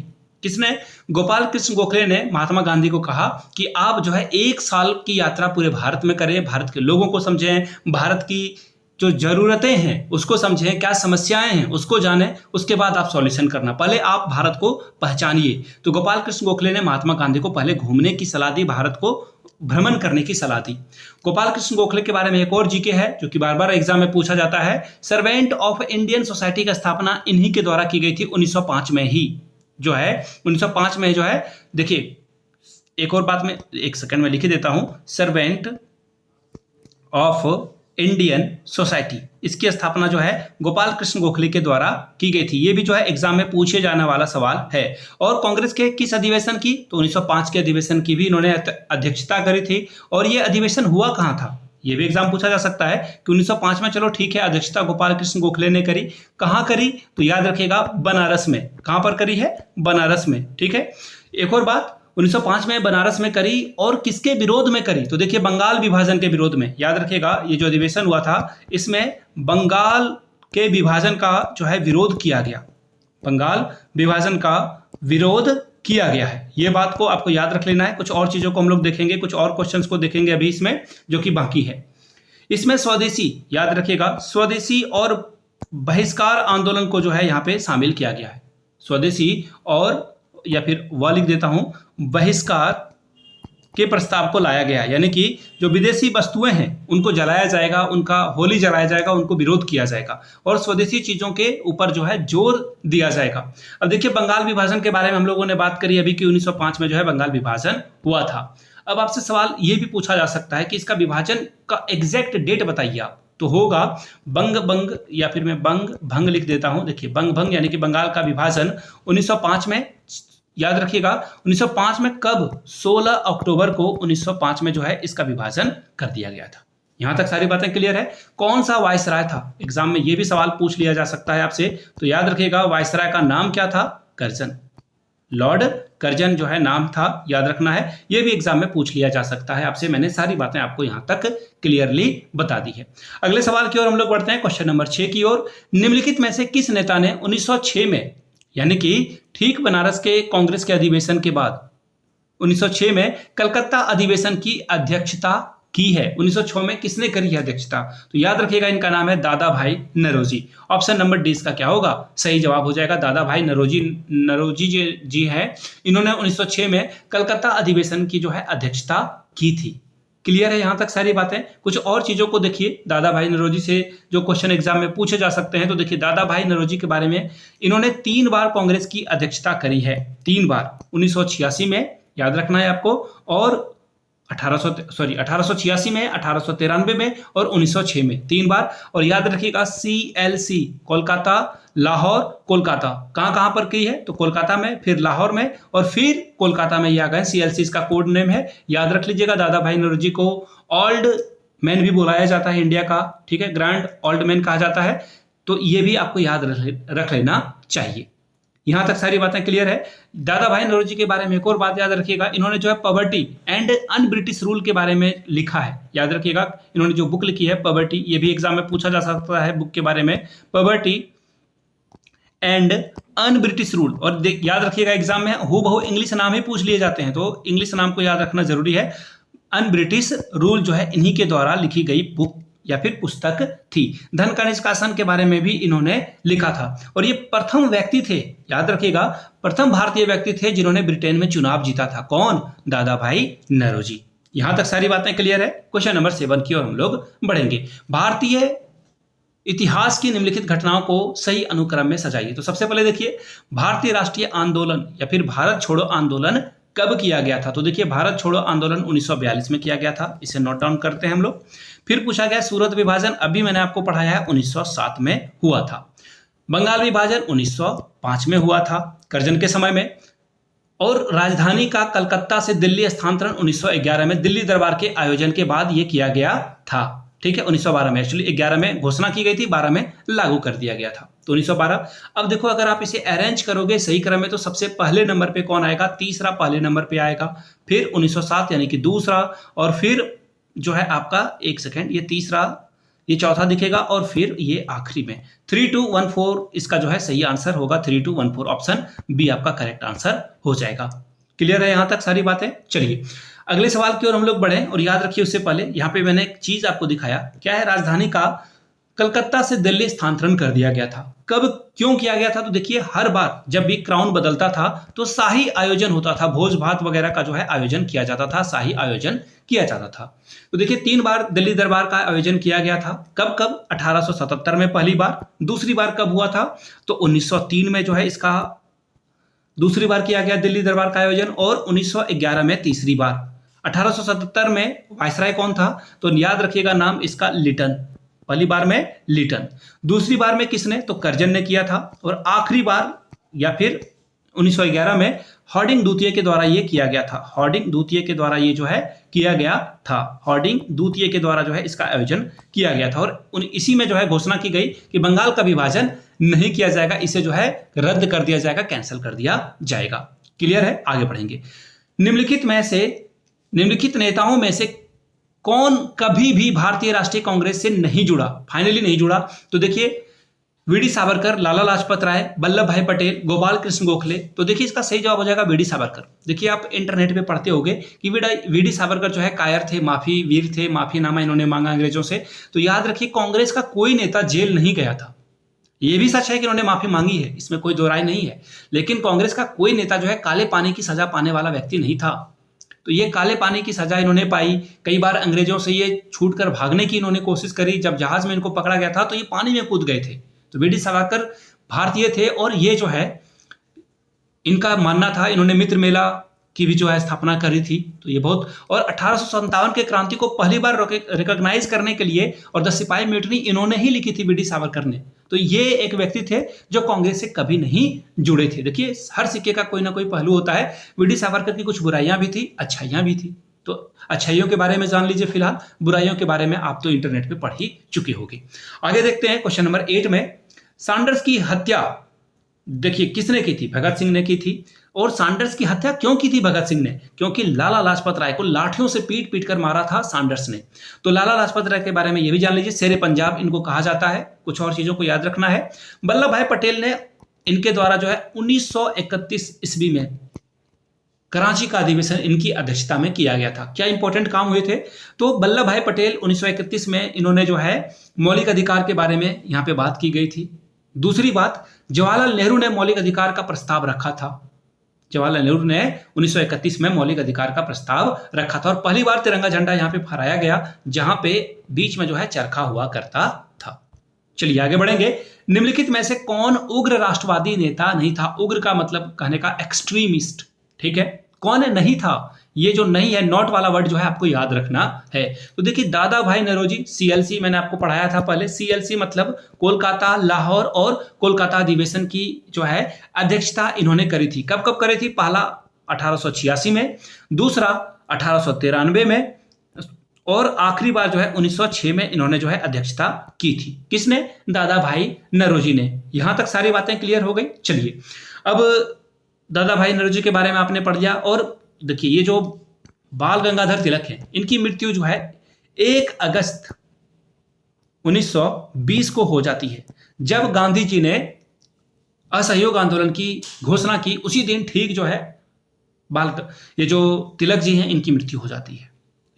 किसने? गोपाल कृष्ण गोखले ने महात्मा गांधी को कहा कि आप जो है 1 साल की यात्रा पूरे भारत में करें, भारत के लोगों को समझें, भारत की जो ज़रूरतें हैं उसको समझें, क्या समस्याएं हैं उसको जानें, उसके बाद आप सॉल्यूशन करना। पहले आप भारत को पहचानिए। तो गोपाल कृष्ण गोखले ने महात्मा गांधी को पहले घूमने की सलाह दी, भारत को भ्रमण करने की सलाह दी। गोपाल कृष्ण गोखले के बारे में एक और जीके है जो कि बार बार एग्जाम में पूछा जाता है। सर्वेंट ऑफ इंडियन सोसाइटी की स्थापना इन्हीं के द्वारा की गई थी 1905 में ही, जो है 1905 में जो है। देखिए एक और बात मैं एक सेकंड में लिख देता हूं, सर्वेंट ऑफ इंडियन सोसाइटी, इसकी स्थापना जो है गोपाल कृष्ण गोखले के द्वारा की गई थी। ये भी जो है एग्जाम में पूछे जाने वाला सवाल है। और कांग्रेस के किस अधिवेशन की, तो 1905 के अधिवेशन की भी इन्होंने अध्यक्षता करी थी। और ये अधिवेशन हुआ कहाँ था, ये भी एग्जाम पूछा जा सकता है कि 1905 में, चलो ठीक है, अध्यक्षता गोपाल कृष्ण गोखले ने करी। कहाँ करी, तो याद रखिएगा बनारस में। कहाँ पर करी है, बनारस में, ठीक है। एक और बात, 1905 में बनारस में करी और किसके विरोध में करी, तो देखिए बंगाल विभाजन के विरोध में। याद रखिएगा ये जो अधिवेशन हुआ था इसमें बंगाल के विभाजन का जो है विरोध किया गया, बंगाल विभाजन का विरोध किया गया है। ये बात को आपको याद रख लेना है। कुछ और चीजों को हम लोग देखेंगे, कुछ और क्वेश्चंस को देखेंगे अभी इसमें जो कि बाकी है। इसमें स्वदेशी, याद रखिएगा स्वदेशी और बहिष्कार आंदोलन को जो है यहाँ पे शामिल किया गया है। स्वदेशी और, या फिर वह लिख देता हूं, बहिष्कार के प्रस्ताव को लाया गया, यानी कि जो विदेशी वस्तुएं हैं उनको जलाया जाएगा, उनका होली जलाया जाएगा, उनको विरोध किया जाएगा और स्वदेशी चीजों के ऊपर जो है जोर दिया जाएगा। अब देखिए बंगाल विभाजन के बारे में हम लोगों ने बात करी अभी कि 1905 में जो है बंगाल विभाजन हुआ था। अब आपसे सवाल ये भी पूछा जा सकता है कि इसका विभाजन का एग्जैक्ट डेट बताइए आप, तो होगा बंग भंग, या फिर मैं बंग भंग लिख देता हूं। देखिए बंग भंग यानी कि बंगाल का विभाजन 1905 में, याद रखिएगा 1905 में कब, 16 अक्टूबर को 1905 में जो है इसका विभाजन कर दिया गया था। यहां तक सारी बातें क्लियर है। कौन सा वायसराय था, एग्जाम में यह भी सवाल पूछ लिया जा सकता है आपसे, तो याद रखिएगा वायसराय का नाम क्या था, कर्जन, लॉर्ड कर्जन जो है नाम था, याद रखना है। यह भी एग्जाम में पूछ लिया जा सकता है आपसे। मैंने सारी बातें आपको यहां तक क्लियरली बता दी है। अगले सवाल की ओर हम लोग बढ़ते हैं, क्वेश्चन नंबर 6 की ओर। निम्नलिखित में से किस नेता ने 1906 में, यानी कि ठीक बनारस के कांग्रेस के अधिवेशन के बाद 1906 में कलकत्ता अधिवेशन की अध्यक्षता की है। 1906 में किसने करी है अध्यक्षता, तो याद रखिएगा इनका नाम है दादा भाई नौरोजी। ऑप्शन नंबर डी इसका क्या होगा, सही जवाब हो जाएगा दादा भाई नौरोजी जी है। इन्होंने 1906 में कलकत्ता अधिवेशन की जो है अध्यक्षता की थी। क्लियर है यहां तक सारी बातें। कुछ और चीजों को देखिए, दादा भाई नौरोजी से जो क्वेश्चन एग्जाम में पूछे जा सकते हैं, तो देखिए दादा भाई नौरोजी के बारे में, इन्होंने 3 बार कांग्रेस की अध्यक्षता करी है, 3 बार, 1986 में, याद रखना है आपको, और 1886 में, 1893 में और 1906 में, 3 बार। और याद रखिएगा CLC, कोलकाता, लाहौर, कोलकाता, कहां कहां पर की है, तो कोलकाता में, फिर लाहौर में और फिर कोलकाता में ये आ गए। CLC इसका कोड नेम है, याद रख लीजिएगा। दादा भाई नौरोजी को ओल्ड मैन भी बुलाया जाता है इंडिया का, ठीक है, ग्रैंड ओल्ड मैन कहा जाता है, तो ये भी आपको याद रख लेना चाहिए। यहां तक सारी बातें क्लियर है। दादा भाई नौरोजी के बारे में एक और बात याद रखिएगा, इन्होंने जो है poverty and un British rule के बारे में लिखा है। याद रखिएगा इन्होंने जो बुक लिखी है पॉवर्टी, ये भी एग्जाम में पूछा जा सकता है बुक के बारे में, poverty and un British rule. और याद रखिएगा एग्जाम में हूबहू इंग्लिश नाम ही पूछ लिए जाते हैं, तो इंग्लिश नाम को याद रखना जरूरी है। अन ब्रिटिश रूल जो है इन्हीं के द्वारा लिखी गई बुक या फिर पुस्तक थी। धन का निष्कासन के बारे में भी इन्होंने लिखा था। और ये प्रथम व्यक्ति थे, याद रखिएगा, प्रथम भारतीय व्यक्ति थे जिन्होंने ब्रिटेन में चुनाव जीता था। कौन, दादा भाई नौरोजी। यहां तक सारी बातें क्लियर है। क्वेश्चन नंबर 7 की ओर हम लोग बढ़ेंगे। भारतीय इतिहास की निम्नलिखित घटनाओं को सही अनुक्रम में सजाइए। तो सबसे पहले देखिए भारतीय राष्ट्रीय आंदोलन या फिर भारत छोड़ो आंदोलन कब किया गया था, तो देखिए भारत छोड़ो आंदोलन 1942 में किया गया था, इसे नोट डाउन करते हैं हम लोग। फिर पूछा गया सूरत विभाजन, अभी मैंने आपको पढ़ाया है 1907 में हुआ था। बंगाल विभाजन 1905 में हुआ था कर्जन के समय में। और राजधानी का कलकत्ता से दिल्ली स्थानांतरण 1911 में दिल्ली दरबार के आयोजन के बाद यह किया गया था, ठीक है। 1912 में, एक्चुअली 11 में घोषणा की गई थी, 12 में लागू कर दिया गया था, तो 1912। अब देखो अगर आप इसे अरेंज करोगे सही क्रम में, तो सबसे पहले नंबर पे कौन आएगा, तीसरा पहले नंबर पे आएगा, फिर 1907 यानी कि दूसरा, और फिर जो है आपका, एक सेकेंड, ये तीसरा, ये चौथा दिखेगा, और फिर ये आखिरी में 3214 इसका जो है सही आंसर होगा। 3214 ऑप्शन बी आपका करेक्ट आंसर हो जाएगा। क्लियर है यहां तक सारी बातें। चलिए अगले सवाल की ओर हम लोग बढ़े। और याद रखिए उससे पहले यहाँ पे मैंने एक चीज आपको दिखाया, क्या है, राजधानी का कलकत्ता से दिल्ली स्थानांतरण कर दिया गया था। कब क्यों किया गया था? तो देखिए, हर बार जब भी क्राउन बदलता था तो शाही आयोजन होता था, भोज भात वगैरह का जो है आयोजन किया जाता था, शाही आयोजन किया जाता था। तो देखिए 3 बार दिल्ली दरबार का आयोजन किया गया था। कब कब? 1877 में पहली बार। दूसरी बार कब हुआ था? तो 1903 में जो है इसका दूसरी बार किया गया दिल्ली दरबार का आयोजन, और 1911 में तीसरी बार। 1877 में वायसराय कौन था? तो याद रखिएगा नाम इसका, लिटन। पहली बार में लिटन, दूसरी बार में किसने? तो कर्जन ने किया था, और आखिरी बार या फिर 1911 में हॉर्डिंग द्वितीय के द्वारा ये किया गया था। हॉर्डिंग द्वितीय के द्वारा ये जो है किया गया था। हॉर्डिंग द्वितीय के द्वारा जो है इसका आयोजन किया गया था, और इसी में जो है घोषणा की गई कि बंगाल का विभाजन नहीं किया जाएगा, इसे जो है रद्द कर दिया जाएगा, कैंसिल कर दिया जाएगा। क्लियर है? आगे बढ़ेंगे। निम्नलिखित नेताओं में से कौन कभी भी भारतीय राष्ट्रीय कांग्रेस से नहीं जुड़ा? फाइनली नहीं जुड़ा। तो देखिए, वीडी सावरकर, लाला लाजपत राय, वल्लभ भाई पटेल, गोपाल कृष्ण गोखले। तो देखिए इसका सही जवाब हो जाएगा वीडी सावरकर। देखिए आप इंटरनेट पे पढ़ते होंगे कि वीडी सावरकर जो है कायर थे, माफी वीर थे, माफीनामा इन्होंने मांगा अंग्रेजों से। तो याद रखिए, कांग्रेस का कोई नेता जेल नहीं गया था। ये भी सच है कि इन्होंने माफी मांगी है, इसमें कोई दो राय नहीं है, लेकिन कांग्रेस का कोई नेता जो है काले पानी की सजा पाने वाला व्यक्ति नहीं था। तो ये काले पानी की सजा इन्होंने पाई। कई बार अंग्रेजों से ये छूटकर भागने की इन्होंने कोशिश करी। जब जहाज में इनको पकड़ा गया था तो ये पानी में कूद गए थे। तो वीडी सावरकर भारतीय थे, और ये जो है इनका मानना था, इन्होंने मित्र मेला की भी जो है स्थापना करी थी। तो ये बहुत, और 1857 के क्रांति को पहली बार रिकॉग्नाइज करने के लिए और द सिपाही म्यूटनी इन्होंने ही लिखी थी, वीडी सावरकर ने। तो ये एक व्यक्ति थे जो कांग्रेस से कभी नहीं जुड़े थे। देखिए हर सिक्के का कोई ना कोई पहलू होता है। वीडी सावरकर की कुछ बुराइयां भी थी, अच्छाइयां भी थी। तो अच्छाइयों के बारे में जान लीजिए फिलहाल, बुराइयों के बारे में आप तो इंटरनेट पे पढ़ ही चुके होंगे। आगे देखते हैं क्वेश्चन नंबर 8 में। सैंडर्स की हत्या देखिए किसने की थी? भगत सिंह ने की थी। और सैंडर्स की हत्या क्यों की थी भगत सिंह ने? क्योंकि लाला लाजपत राय को लाठियों से पीट पीट कर मारा था सैंडर्स ने। तो लाला लाजपत राय के बारे में यह भी जान लीजिए, शेरे पंजाब इनको कहा जाता है। कुछ और चीजों को याद रखना है। वल्लभ भाई पटेल ने इनके द्वारा जो है 1931 ईस्वी में कराची का अधिवेशन इनकी अध्यक्षता में किया गया था। क्या इंपॉर्टेंट काम हुए थे? तो वल्लभ भाई पटेल 1931 में इन्होंने जो है मौलिक अधिकार के बारे में यहाँ पे बात की गई थी। दूसरी बात, जवाहरलाल नेहरू ने मौलिक अधिकार का प्रस्ताव रखा था। जवाहरलाल नेहरू ने 1931 में मौलिक अधिकार का प्रस्ताव रखा था, और पहली बार तिरंगा झंडा यहाँ पे फहराया गया, जहां पे बीच में जो है चरखा हुआ करता था। चलिए आगे बढ़ेंगे। निम्नलिखित में से कौन उग्र राष्ट्रवादी नेता नहीं था? उग्र का मतलब कहने का एक्सट्रीमिस्ट, ठीक है। कौन है? नहीं था। ये जो नहीं है, नॉट वाला वर्ड जो है आपको याद रखना है। तो देखिए दादा भाई नौरोजी, सीएलसी मैंने आपको पढ़ाया था पहले। सीएलसी मतलब कोलकाता, लाहौर और कोलकाता अधिवेशन की जो है अध्यक्षता इन्होंने करी थी। कब कब करी थी? पहला 1886 में, दूसरा 1893 में, और आखिरी बार जो है 1906 में इन्होंने जो है अध्यक्षता की थी। किसने? दादा भाई नौरोजी ने। यहां तक सारी बातें क्लियर हो गई। चलिए अब दादा भाई नौरोजी के बारे में आपने पढ़ लिया। और देखिए ये जो बाल गंगाधर तिलक हैं, इनकी मृत्यु जो है 1 अगस्त 1920 को हो जाती है। जब गांधी जी ने असहयोग आंदोलन की घोषणा की, उसी दिन ठीक जो है ये जो तिलक जी हैं इनकी मृत्यु हो जाती है।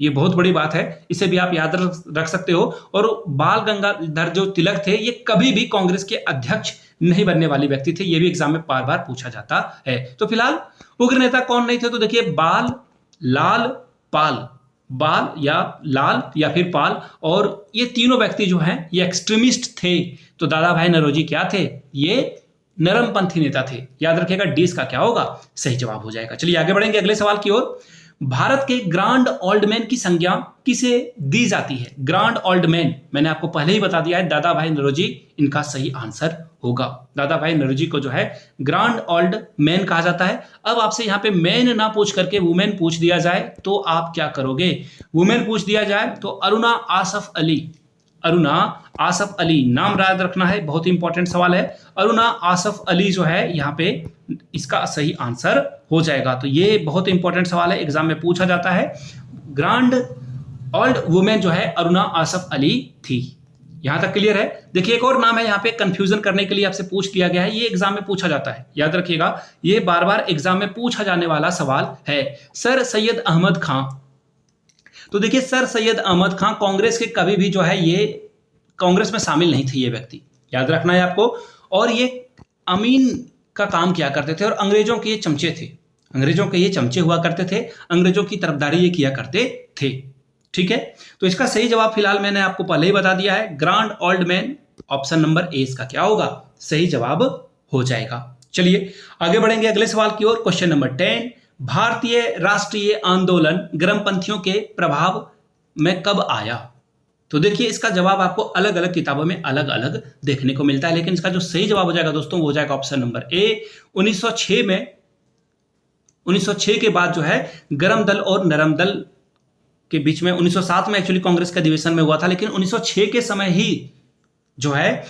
ये बहुत बड़ी बात है, इसे भी आप याद रख सकते हो। और बाल गंगाधर जो तिलक थे, ये कभी भी कांग्रेस के अध्यक्ष नहीं बनने वाले व्यक्ति थे। ये भी एग्जाम में बार बार पूछा जाता है। तो फिलहाल उग्र नेता कौन नहीं थे? तो देखिए बाल, लाल, पाल, बाल या लाल या फिर पाल, और ये तीनों व्यक्ति जो हैं ये एक्सट्रीमिस्ट थे। तो दादा भाई नौरोजी क्या थे? ये नरमपंथी नेता थे। याद रखिएगा डी इसका क्या होगा? सही जवाब हो जाएगा। चलिए आगे बढ़ेंगे अगले सवाल की ओर। भारत के ग्रांड ओल्ड मैन की संज्ञा किसे दी जाती है? ग्रांड ओल्ड मैन मैंने आपको पहले ही बता दिया है, दादा भाई नौरोजी इनका सही आंसर होगा। दादा भाई नौरोजी को जो है ग्रांड ओल्ड मैन कहा जाता है। अब आपसे यहाँ पे मैन ना पूछ करके वुमेन पूछ दिया जाए तो आप क्या करोगे? वुमेन पूछ दिया जाए तो अरुणा आसफ अली, अरुणा आसफ अली नाम याद रखना है, बहुत ही इंपॉर्टेंट सवाल है। अरुणा आसफ अली जो है यहाँ पे इसका सही आंसर हो जाएगा। तो ये बहुत इंपॉर्टेंट सवाल है, एग्जाम में पूछा जाता है। ग्रांड ओल्ड वुमेन जो है अरुणा आसफ अली थी। यहां तक क्लियर है? देखिए एक और नाम है यहाँ पे, कंफ्यूजन करने के लिए आपसे पूछ लिया गया है, ये एग्जाम में पूछा जाता है, याद रखिएगा, ये बार बार एग्जाम में पूछा जाने वाला सवाल है। सर सैयद अहमद खां। तो देखिए सर सैयद अहमद खां कांग्रेस के कभी भी जो है ये कांग्रेस में शामिल नहीं थे ये व्यक्ति, याद रखना है आपको। और ये अमीन का काम किया करते थे और अंग्रेजों के ये चमचे थे, अंग्रेजों के ये चमचे हुआ करते थे, अंग्रेजों की तरफदारी ये किया करते थे। ठीक है, तो इसका सही जवाब फिलहाल मैंने आपको पहले ही बता दिया है, grand old man, option number A इसका क्या होगा, सही जवाब हो जाएगा। चलिए आगे बढ़ेंगे अगले सवाल की ओर। क्वेश्चन नंबर 10, भारतीय राष्ट्रीय आंदोलन गर्मपंथियों के प्रभाव में कब आया? तो देखिए इसका जवाब आपको अलग अलग किताबों में अलग अलग देखने को मिलता है, लेकिन इसका जो सही जवाब हो जाएगा दोस्तों वो हो जाएगा ऑप्शन नंबर ए, 1906 में। 1906 के बाद जो है गर्म दल और नरम दल के बीच में, 1907 में एक्चुअली कांग्रेस का अधिवेशन में हुआ था, लेकिन 1906 के समय ही जो है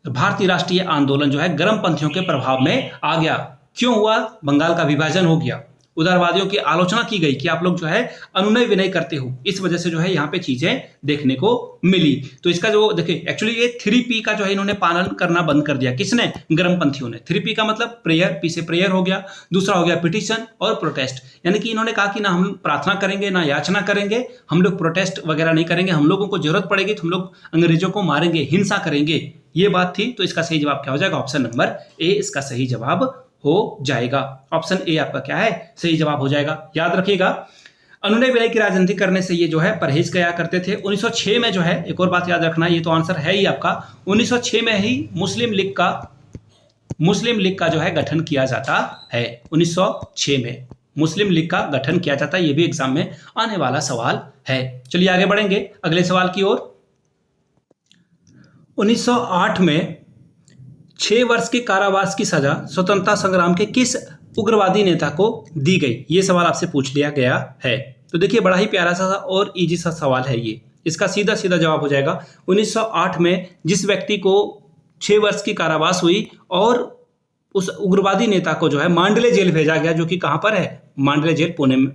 भारतीय राष्ट्रीय आंदोलन जो है गर्मपंथियों के प्रभाव में आ गया। क्यों हुआ? बंगाल का विभाजन हो गया, उदारवादियों की आलोचना की गई कि आप लोग जो है अनुनय विनय करते हो, इस वजह से जो है यहाँ पे चीजें देखने को मिली। तो इसका जो देखिए एक्चुअली ये 3P का जो है इन्होंने पालन करना बंद कर दिया, किसने? गर्मपंथियों ने। 3P का मतलब प्रेयर, पी से प्रेयर हो गया, दूसरा हो गया पिटिशन और प्रोटेस्ट, यानी कि इन्होंने कहा कि ना हम प्रार्थना करेंगे ना याचना करेंगे, हम लोग प्रोटेस्ट वगैरह नहीं करेंगे, हम लोगों को जरूरत पड़ेगी तो हम लोग अंग्रेजों को मारेंगे, हिंसा करेंगे, ये बात थी। तो इसका सही जवाब क्या हो जाएगा? ऑप्शन नंबर ए इसका सही जवाब हो जाएगा। ऑप्शन ए आपका क्या है? सही जवाब हो जाएगा। याद रखिएगा अनुनय विनय की राजनीति करने से ये जो है परहेज किया करते थे। 1906 में जो है, एक और बात याद रखना, ये तो आंसर है ही आपका, 1906 में ही मुस्लिम लीग का जो है गठन किया जाता है। 1906 में मुस्लिम लीग का गठन किया जाता है, ये भी एग्जाम में आने वाला सवाल है। चलिए आगे बढ़ेंगे अगले सवाल की ओर। 1908 में 6 वर्ष के कारावास की सजा स्वतंत्रता संग्राम के किस उग्रवादी नेता को दी गई? ये सवाल आपसे पूछ लिया गया है। तो देखिए बड़ा ही प्यारा सा और इजी सा सवाल है ये, इसका सीधा सीधा जवाब हो जाएगा 1908 में जिस व्यक्ति को 6 वर्ष की कारावास हुई और उस उग्रवादी नेता को जो है मांडले जेल भेजा गया, जो कि कहां पर है? मांडले जेल पुणे में,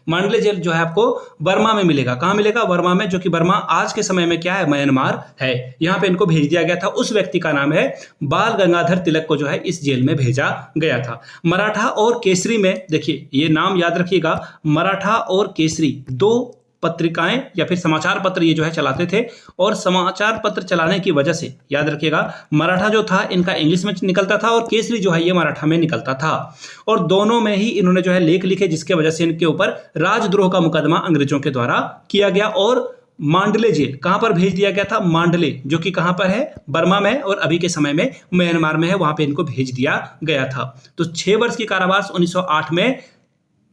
मांडले जेल जो है आपको बर्मा में मिलेगा। कहां मिलेगा? बर्मा में, जो कि बर्मा आज के समय में क्या है? म्यांमार है। यहां पे इनको भेज दिया गया था। उस व्यक्ति का नाम है बाल गंगाधर तिलक को जो है इस जेल में भेजा गया था। मराठा और केसरी में, देखिए ये नाम याद रखिएगा, मराठा और केसरी 2 पत्रिकाएं या फिर समाचार पत्र ये जो है चलाते थे, और समाचार पत्र चलाने की वजह से याद रखिएगा मराठा जो था इनका इंग्लिश में निकलता था और केसरी जो है ये मराठा में निकलता था, और दोनों में ही इन्होंने जो है लेख लिखे, जिसके वजह से इनके ऊपर राजद्रोह का मुकदमा अंग्रेजों के द्वारा किया गया और मांडले जेल कहां पर भेज दिया गया था? मांडले, जो कि कहां पर है? बर्मा में, और अभी के समय में म्यांमार में है, वहां पे इनको भेज दिया गया था। तो 6 वर्ष की कारावास 1908 में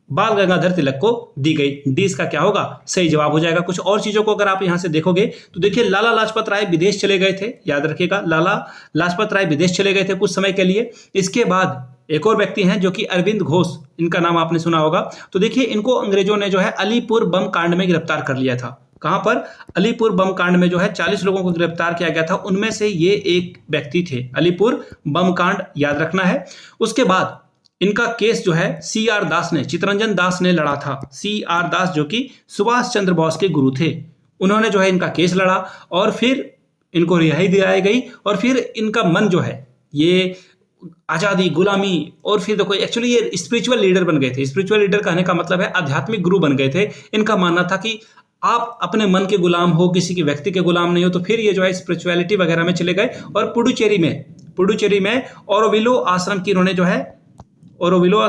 बाल गंगाधर तिलक को दी गई। डी इसका क्या होगा? सही जवाब हो जाएगा। कुछ और चीजों को अगर आप यहां से देखोगे तो देखिए लाला लाजपत राय विदेश चले गए थे, याद रखिएगा लाला लाजपत राय विदेश चले गए थे कुछ समय के लिए। इसके बाद एक और व्यक्ति हैं जो कि अरविंद घोष, इनका नाम आपने सुना होगा। तो देखिए इनको अंग्रेजों ने जो है अलीपुर बम कांड में गिरफ्तार कर लिया था। कहां पर? अलीपुर बम कांड में जो है 40 लोगों को गिरफ्तार किया गया था, उनमें से ये एक व्यक्ति थे। अलीपुर बम कांड याद रखना है। उसके बाद इनका केस जो है CR दास ने, चित्तरंजन दास ने लड़ा था। CR दास जो कि सुभाष चंद्र बोस के गुरु थे, उन्होंने जो है इनका केस लड़ा और फिर इनको रिहाई दिलाई गई, और फिर इनका मन जो है ये आजादी, गुलामी, और फिर देखो एक्चुअली ये स्पिरिचुअल लीडर बन गए थे। स्पिरिचुअल लीडर कहने का मतलब है आध्यात्मिक गुरु बन गए थे। इनका मानना था कि आप अपने मन के गुलाम हो, किसी के व्यक्ति के गुलाम नहीं हो। तो फिर ये जो है स्पिरिचुअलिटी वगैरह में चले गए और पुडुचेरी में ऑरोविलो आश्रम की इन्होंने जो है ओरोविलो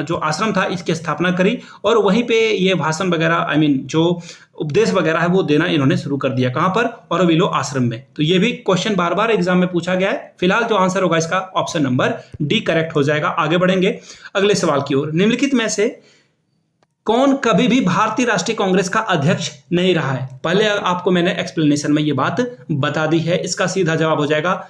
जो आश्रम था इसकी स्थापना करी, और वहीं पे ये भाषण वगैरह जो उपदेश वगैरह है वो देना इन्होंने शुरू कर दिया। कहां पर? ओरोविलो आश्रम में। तो ये भी क्वेश्चन बार बार एग्जाम में पूछा गया है। फिलहाल जो आंसर होगा इसका ऑप्शन नंबर डी करेक्ट हो जाएगा। आगे बढ़ेंगे अगले सवाल की ओर। निम्नलिखित में से कौन कभी भी भारतीय राष्ट्रीय कांग्रेस का अध्यक्ष नहीं रहा है? पहले आपको मैंने एक्सप्लेनेशन में ये बात बता दी है। इसका सीधा जवाब हो जाएगा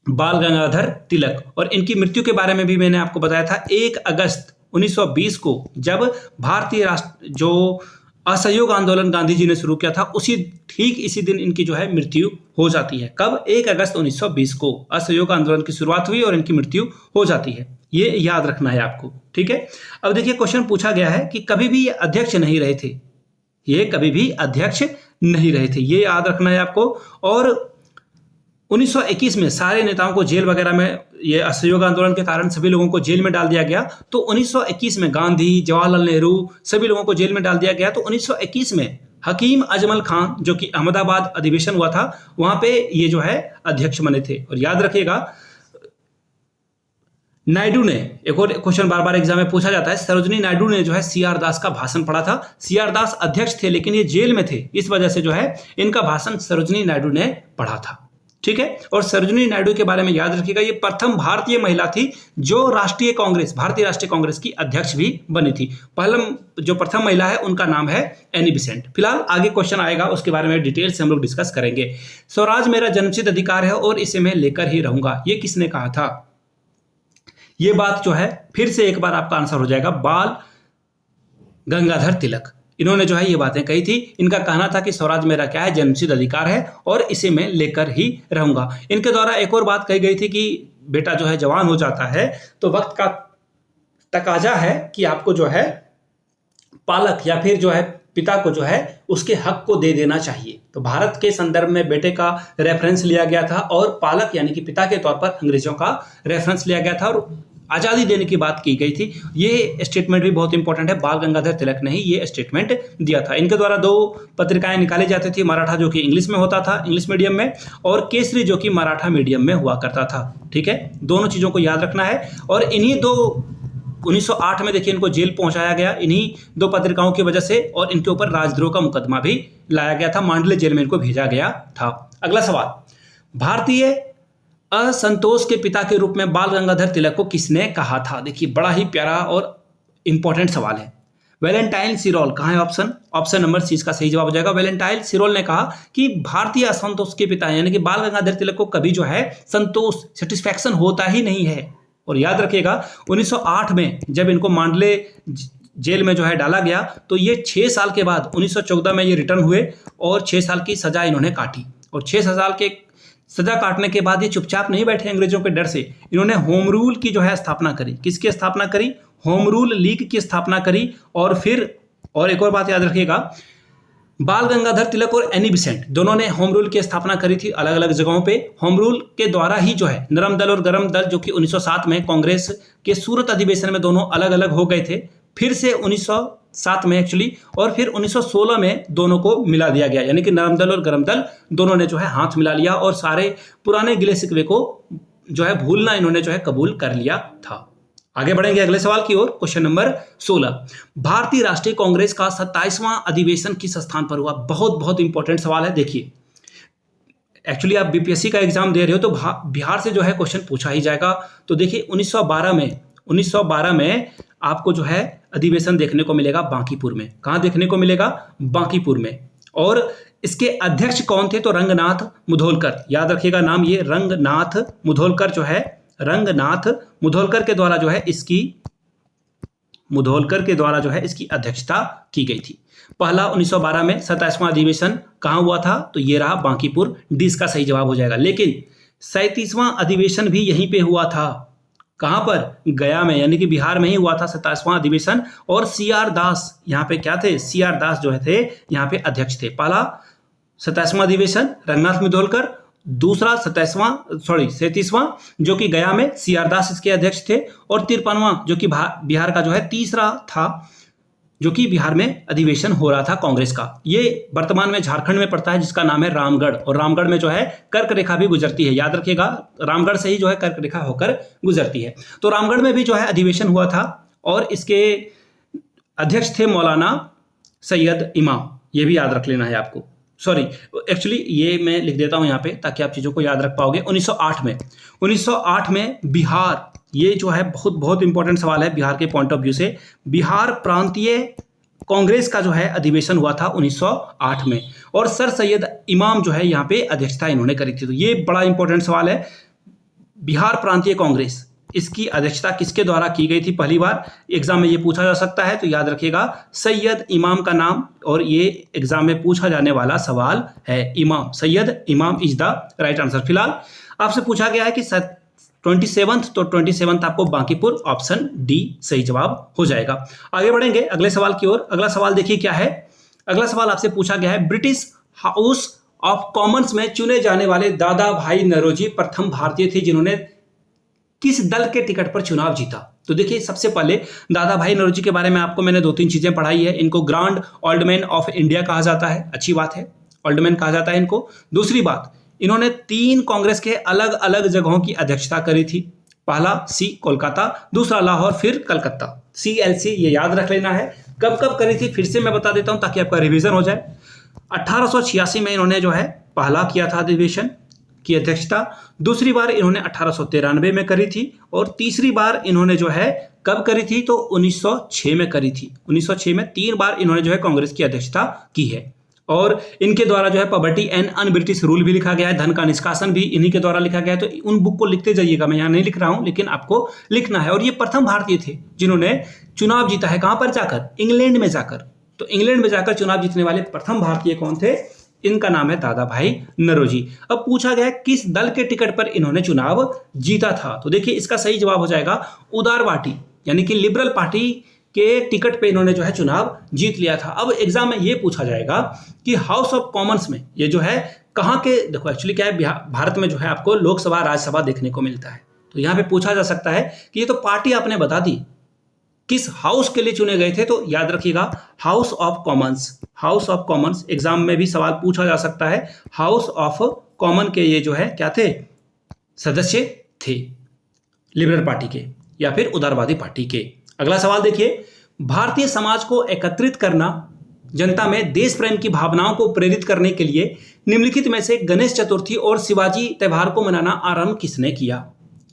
बाल गंगाधर तिलक, और इनकी मृत्यु के बारे में भी मैंने आपको बताया था। 1 अगस्त 1920 को जब भारतीय राष्ट्र जो असहयोग आंदोलन गांधी जी ने शुरू किया था, ठीक इसी दिन इनकी जो है मृत्यु हो जाती है। कब? 1 अगस्त 1920 को असहयोग आंदोलन की शुरुआत हुई और इनकी मृत्यु हो जाती है। ये याद रखना है आपको, ठीक है। अब देखिए क्वेश्चन पूछा गया है कि कभी भी ये अध्यक्ष नहीं रहे थे, ये कभी भी अध्यक्ष नहीं रहे थे, ये याद रखना है आपको। और 1921 में सारे नेताओं को जेल वगैरह में, ये असहयोग आंदोलन के कारण सभी लोगों को जेल में डाल दिया गया। तो 1921 में गांधी, जवाहरलाल नेहरू सभी लोगों को जेल में डाल दिया गया। तो 1921 में हकीम अजमल खान जो कि अहमदाबाद अधिवेशन हुआ था वहां पे ये जो है अध्यक्ष बने थे। और याद रखिएगा नायडू ने, एक और क्वेश्चन बार बार एग्जाम में पूछा जाता है, सरोजिनी नायडू ने जो है सीआर दास का भाषण पढ़ा था। सीआर दास अध्यक्ष थे लेकिन ये जेल में थे, इस वजह से जो है इनका भाषण सरोजिनी नायडू ने पढ़ा था। ठीक है, और सरोजिनी नायडू के बारे में याद रखिएगा ये प्रथम भारतीय महिला थी जो राष्ट्रीय कांग्रेस, भारतीय राष्ट्रीय कांग्रेस की अध्यक्ष भी बनी थी। पहला जो प्रथम महिला है उनका नाम है एनी बेसेंट। फिलहाल आगे क्वेश्चन आएगा उसके बारे में डिटेल से हम लोग डिस्कस करेंगे। स्वराज मेरा जन्मसिद्ध अधिकार है और इसे मैं लेकर ही रहूंगा, ये किसने कहा था? ये बात जो है फिर से एक बार आपका आंसर हो जाएगा बाल गंगाधर तिलक। इन्होंने जो है ये बातें कही थी। इनका कहना था कि स्वराज मेरा क्या है, जन्मसिद्ध अधिकार है और इसे मैं लेकर ही रहूंगा। इनके द्वारा एक और बात कही गई थी कि बेटा जो है जवान हो जाता है तो वक्त का तकाजा है कि आपको जो है पालक या फिर जो है पिता को जो है उसके हक को दे देना चाहिए। तो भारत के संदर्भ में बेटे का रेफरेंस लिया गया था और पालक यानी कि पिता के तौर पर अंग्रेजों का रेफरेंस लिया गया था और आज़ादी देने की बात की गई थी। ये स्टेटमेंट भी बहुत इंपॉर्टेंट है, बाल गंगाधर तिलक ने ही ये स्टेटमेंट दिया था। इनके द्वारा दो पत्रिकाएं निकाली जाती थी, मराठा जो कि इंग्लिश में होता था, इंग्लिश मीडियम में, और केसरी जो कि मराठा मीडियम में हुआ करता था। ठीक है, दोनों चीज़ों को याद रखना है। और इन्हीं दो 1908 में देखिए इनको जेल पहुंचाया गया इन्हीं दो पत्रिकाओं की वजह से, और इनके ऊपर राजद्रोह का मुकदमा भी लाया गया था, मांडले जेल में इनको भेजा गया था। अगला सवाल, भारतीय असंतोष के पिता के रूप में बाल गंगाधर तिलक को किसने कहा था? देखिए बड़ा ही प्यारा और इंपॉर्टेंट सवाल है। वैलेंटाइन सिरोल, कहाँ है ऑप्शन? ऑप्शन नंबर सी इसका सही जवाब हो जाएगा। वैलेंटाइन सिरोल ने कहा कि भारतीय असंतोष के पिता यानी कि बाल गंगाधर तिलक को कभी जो है संतोष, सेटिस्फैक्शन होता ही नहीं है। और याद रखिएगा 1908 में जब इनको मांडले जेल में जो है डाला गया तो ये 6 साल के बाद 1914 में ये रिटर्न हुए और 6 साल की सजा इन्होंने काटी। और 6 साल के सजा काटने के बाद ये चुपचाप नहीं बैठे अंग्रेजों के डर से, इन्होंने होम रूल की जो है स्थापना करी। किसकी स्थापना करी? होम रूल लीग की स्थापना करी। और फिर और एक और बात याद रखिएगा, बाल गंगाधर तिलक और एनी बेसेंट दोनों ने होम रूल की स्थापना करी थी अलग अलग जगहों पे। होम रूल के द्वारा ही जो है नरम दल और गरम दल जो कि 1907 में कांग्रेस के सूरत अधिवेशन में दोनों अलग अलग हो गए थे, फिर से 1907 में एक्चुअली, और फिर 1916 में दोनों को मिला दिया गया, यानी कि नरम दल और गरम दल दोनों ने जो है हाथ मिला लिया और सारे पुराने गिले शिकवे को जो है भूलना इन्होंने जो है कबूल कर लिया था। आगे बढ़ेंगे अगले सवाल की ओर। क्वेश्चन नंबर 16, भारतीय राष्ट्रीय कांग्रेस का 27वां अधिवेशन किस स्थान पर हुआ? बहुत बहुत इंपॉर्टेंट सवाल है। देखिए एक्चुअली आप बीपीएससी का एग्जाम दे रहे हो तो बिहार से जो है क्वेश्चन पूछा ही जाएगा। तो देखिए 1912 में आपको जो है अधिवेशन देखने को मिलेगा बांकीपुर में। कहाँ देखने को मिलेगा? बांकीपुर में। और इसके अध्यक्ष कौन थे? तो रंगनाथ मुधोलकर, याद रखिएगा नाम, ये रंगनाथ मुधोलकर जो है, रंगनाथ मुधोलकर के द्वारा जो है इसकी अध्यक्षता की गई थी। पहला 1912 में 27वां अधिवेशन कहाँ हुआ था? तो ये रहा बांकीपुर, डी इसका सही जवाब हो जाएगा। लेकिन 37वां अधिवेशन भी यहीं पे हुआ था। कहाँ पर? गया में, यानी कि बिहार में ही हुआ था 27वां अधिवेशन। और सीआर दास यहाँ पे क्या थे? सीआर दास जो थे यहाँ पे अध्यक्ष थे। पहला 27वां अधिवेशन रंगनाथ मुधोलकर, दूसरा 37वां जो कि गया में सीआर दास इसके अध्यक्ष थे, और 53वां जो कि बिहार का जो है तीसरा था, जो कि बिहार में अधिवेशन हो रहा था कांग्रेस का। ये वर्तमान में झारखंड में पड़ता है जिसका नाम है रामगढ़, और रामगढ़ में जो है कर्क रेखा भी गुजरती है। याद रखिएगा रामगढ़ से ही जो है कर्क रेखा होकर गुजरती है। तो रामगढ़ में भी जो है अधिवेशन हुआ था और इसके अध्यक्ष थे मौलाना सैयद इमाम। ये भी याद रख लेना है आपको। सॉरी, एक्चुअली ये मैं लिख देता हूं यहाँ पे ताकि आप चीज़ों को याद रख पाओगे। 1908 में बिहार, ये जो है बहुत बहुत इंपॉर्टेंट सवाल है बिहार के पॉइंट ऑफ व्यू से। बिहार प्रांतीय कांग्रेस का जो है अधिवेशन हुआ था 1908 में, और सर सैयद इमाम जो है यहाँ पे अध्यक्षता इन्होंने करी थी। तो ये बड़ा इंपॉर्टेंट सवाल है। बिहार प्रांतीय कांग्रेस, इसकी अध्यक्षता किसके द्वारा की गई थी? पहली बार एग्जाम में ये पूछा जा सकता है, तो याद रखिएगा सैयद इमाम का नाम, और ये एग्जाम में पूछा जाने वाला सवाल है। इमाम, सैयद इमाम इज द राइट आंसर। फिलहाल आपसे पूछा गया है कि 27th, तो 27th आपको बांकीपुर, ऑप्शन डी सही जवाब हो जाएगा। आगे बढ़ेंगे अगले सवाल की ओर। अगला सवाल देखिए क्या है। अगला सवाल आपसे पूछा गया है, ब्रिटिश हाउस ऑफ कॉमन्स में चुने जाने वाले दादा भाई नौरोजी प्रथम भारतीय थे जिन्होंने किस दल के टिकट पर चुनाव जीता? तो देखिए सबसे पहले दादा भाई नौरोजी के बारे में आपको मैंने 2-3 चीजें पढ़ाई है। इनको ग्रांड ओल्ड ऑफ इंडिया कहा जाता है, अच्छी बात है, ओल्ड कहा जाता है इनको। दूसरी बात, इन्होंने 3 कांग्रेस के अलग अलग जगहों की अध्यक्षता करी थी। पहला सी कोलकाता, दूसरा लाहौर, फिर कलकत्ता। CLC ये याद रख लेना है। कब कब करी थी फिर से मैं बता देता हूं ताकि आपका रिवीजन हो जाए। 1886 में इन्होंने जो है पहला किया था अधिवेशन की अध्यक्षता, दूसरी बार इन्होंने 1893 में करी थी, और तीसरी बार इन्होंने जो है कब करी थी तो 1906 में करी थी। 1906 में 3 बार इन्होंने जो है कांग्रेस की अध्यक्षता की है। और इनके द्वारा जो है poverty and un British rule भी लिखा गया है, धन का निष्कासन भी इन्हीं के द्वारा लिखा गया है। तो उन बुक को लिखते जाइएगा, मैं यहाँ नहीं लिख रहा हूं लेकिन आपको लिखना है। और ये प्रथम भारतीय थे जिन्होंने चुनाव जीता है, कहां पर जाकर, इंग्लैंड में जाकर। तो इंग्लैंड में जाकर चुनाव जीतने वाले प्रथम भारतीय कौन थे, इनका नाम है दादा भाई नौरोजी। अब पूछा गया किस दल के टिकट पर इन्होंने चुनाव जीता था, तो देखिए इसका सही जवाब हो जाएगा उदारवादी, यानी कि लिबरल पार्टी के टिकट पे इन्होंने जो है चुनाव जीत लिया था। अब एग्जाम में ये पूछा जाएगा कि हाउस ऑफ कॉमन्स में ये जो है कहाँ के, देखो एक्चुअली क्या है, भारत में जो है आपको लोकसभा राज्यसभा देखने को मिलता है। तो यहाँ पे पूछा जा सकता है कि ये तो पार्टी आपने बता दी, किस हाउस के लिए चुने गए थे, तो याद रखिएगा house of Commons. House of Commons exam में भी सवाल पूछा जा सकता है। हाउस ऑफ कॉमन के ये जो है क्या थे, सदस्य थे लिबरल पार्टी के या फिर उदारवादी पार्टी के। अगला सवाल देखिए, भारतीय समाज को एकत्रित करना, जनता में देश प्रेम की भावनाओं को प्रेरित करने के लिए निम्नलिखित में से गणेश चतुर्थी और शिवाजी त्योहार को मनाना आरंभ किसने किया।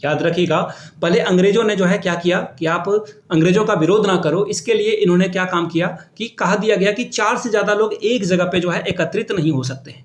याद रखिएगा पहले अंग्रेजों ने जो है क्या किया कि आप अंग्रेजों का विरोध ना करो, इसके लिए इन्होंने क्या काम किया कि कहा दिया गया कि 4 से ज्यादा लोग एक जगह पे जो है एकत्रित नहीं हो सकते हैं,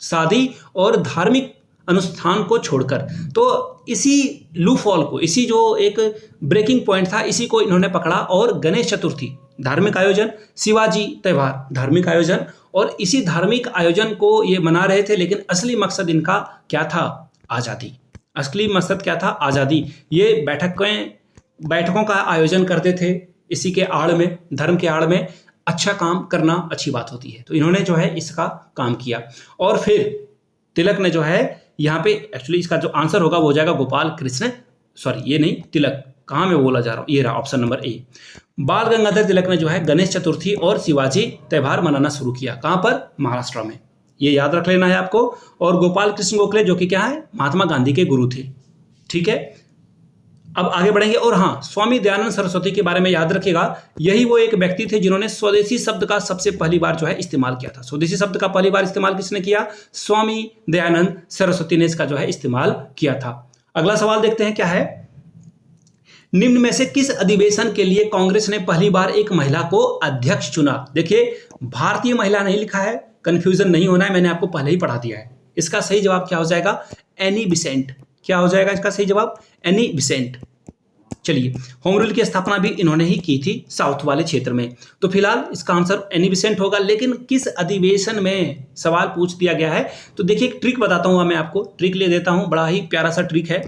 शादी और धार्मिक अनुष्ठान को छोड़कर। तो इसी लूफॉल को, इसी जो एक ब्रेकिंग पॉइंट था, इसी को इन्होंने पकड़ा और गणेश चतुर्थी धार्मिक आयोजन, शिवाजी त्योहार धार्मिक आयोजन, और इसी धार्मिक आयोजन को ये मना रहे थे। लेकिन असली मकसद इनका क्या था, आज़ादी। असली मकसद क्या था, आज़ादी। ये बैठकों का आयोजन करते थे इसी के आड़ में, धर्म के आड़ में अच्छा काम करना अच्छी बात होती है, तो इन्होंने जो है इसका काम किया। और फिर तिलक ने जो है यहाँ पे, एक्चुअली इसका जो आंसर होगा वो हो जाएगा गोपाल कृष्ण, सॉरी ये नहीं, तिलक कहाँ मैं बोला जा रहा हूँ, ये रहा ऑप्शन नंबर ए। बाल गंगाधर तिलक ने जो है गणेश चतुर्थी और शिवाजी त्योहार मनाना शुरू किया, कहाँ पर, महाराष्ट्र में। ये याद रख लेना है आपको। और गोपाल कृष्ण गोखले जो कि क्या है, महात्मा गांधी के गुरु थे। ठीक है, अब आगे बढ़ेंगे। और हाँ, स्वामी दयानंद सरस्वती के बारे में याद रखिएगा, यही वो एक व्यक्ति थे जिन्होंने स्वदेशी शब्द का सबसे पहली बार जो है इस्तेमाल किया था। स्वदेशी शब्द का पहली बार इस्तेमाल किसने किया, स्वामी दयानंद सरस्वती ने इसका जो है इस्तेमाल किया था। अगला सवाल देखते हैं क्या है, निम्न में से किस अधिवेशन के लिए कांग्रेस ने पहली बार एक महिला को अध्यक्ष चुना। देखिए भारतीय महिला नहीं लिखा है, कंफ्यूजन नहीं होना है, मैंने आपको पहले ही पढ़ा दिया है। इसका सही जवाब क्या हो जाएगा, एनी बिसेंट। क्या हो जाएगा इसका सही जवाब, एनी बिसेंट। चलिए, होम रूल की स्थापना भी इन्होंने ही की थी साउथ वाले क्षेत्र में। तो फिलहाल इसका आंसर एनी बिसेंट होगा। लेकिन किस अधिवेशन में सवाल पूछ दिया गया है, तो देखिए एक ट्रिक बताता हूँ, मैं आपको ट्रिक ले देता हूँ, बड़ा ही प्यारा सा ट्रिक है।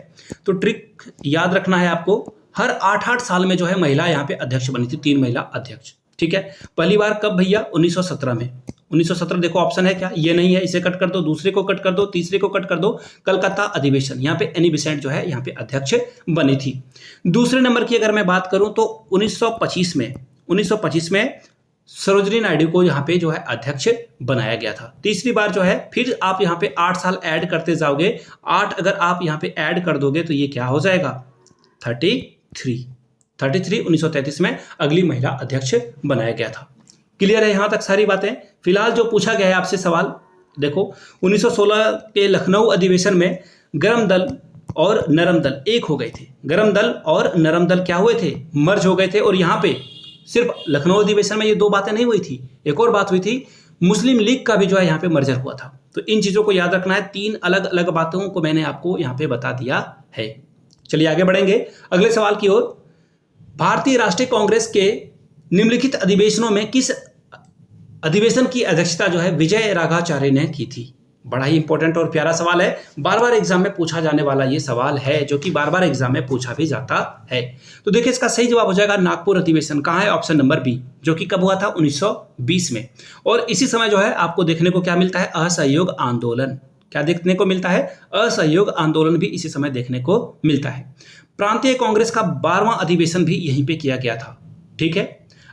तो ट्रिक याद रखना है आपको, हर 8-8 साल में जो है महिला यहाँ पे अध्यक्ष बनी थी, 3 महिला अध्यक्ष। ठीक है, पहली बार कब भैया, 1917 में। 1917 देखो ऑप्शन है क्या, ये नहीं है, इसे कट कर दो, दूसरे को कट कर दो, तीसरे को कट कर दो, कलकत्ता अधिवेशन, यहाँ पे एनी बिसेंट जो है यहाँ पे अध्यक्ष बनी थी। दूसरे नंबर की अगर मैं बात करूं तो 1925 में सरोजिनी नायडू को यहाँ पे जो है अध्यक्ष बनाया गया था। तीसरी बार जो है, फिर आप यहाँ पे 8 साल ऐड करते जाओगे, 8 अगर आप यहाँ पे ऐड कर दोगे तो ये क्या हो जाएगा, 33 1933 में अगली महिला अध्यक्ष बनाया गया था। क्लियर है यहां तक सारी बातें। फिलहाल जो पूछा गया है आपसे सवाल, देखो 1916 के लखनऊ अधिवेशन में गर्म दल और नरम दल एक हो गए थे। गर्म दल और नरम दल क्या हुए थे, मर्ज हो गए थे। और यहाँ पे सिर्फ लखनऊ अधिवेशन में ये 2 बातें नहीं हुई थी, एक और बात हुई थी, मुस्लिम लीग का भी जो है यहाँ पे मर्जर हुआ था। तो इन चीजों को याद रखना है, 3 अलग अलग बातों को मैंने आपको यहाँ पे बता दिया है। चलिए आगे बढ़ेंगे अगले सवाल की ओर। भारतीय राष्ट्रीय कांग्रेस के निम्नलिखित अधिवेशनों में किस अधिवेशन की अध्यक्षता जो है विजय राघाचार्य ने की थी। बड़ा ही इंपॉर्टेंट और प्यारा सवाल है, बार बार एग्जाम में पूछा जाने वाला ये सवाल है, जो कि बार बार एग्जाम में पूछा भी जाता है। तो देखिए इसका सही जवाब हो जाएगा नागपुर अधिवेशन। कहाँ है, ऑप्शन नंबर बी, जो कि कब हुआ था, 1920 में। और इसी समय जो है आपको देखने को क्या मिलता है, असहयोग आंदोलन। क्या देखने को मिलता है, असहयोग आंदोलन भी इसी समय देखने को मिलता है। प्रांतीय कांग्रेस का 12वां अधिवेशन भी यहीं पे किया गया था। ठीक है,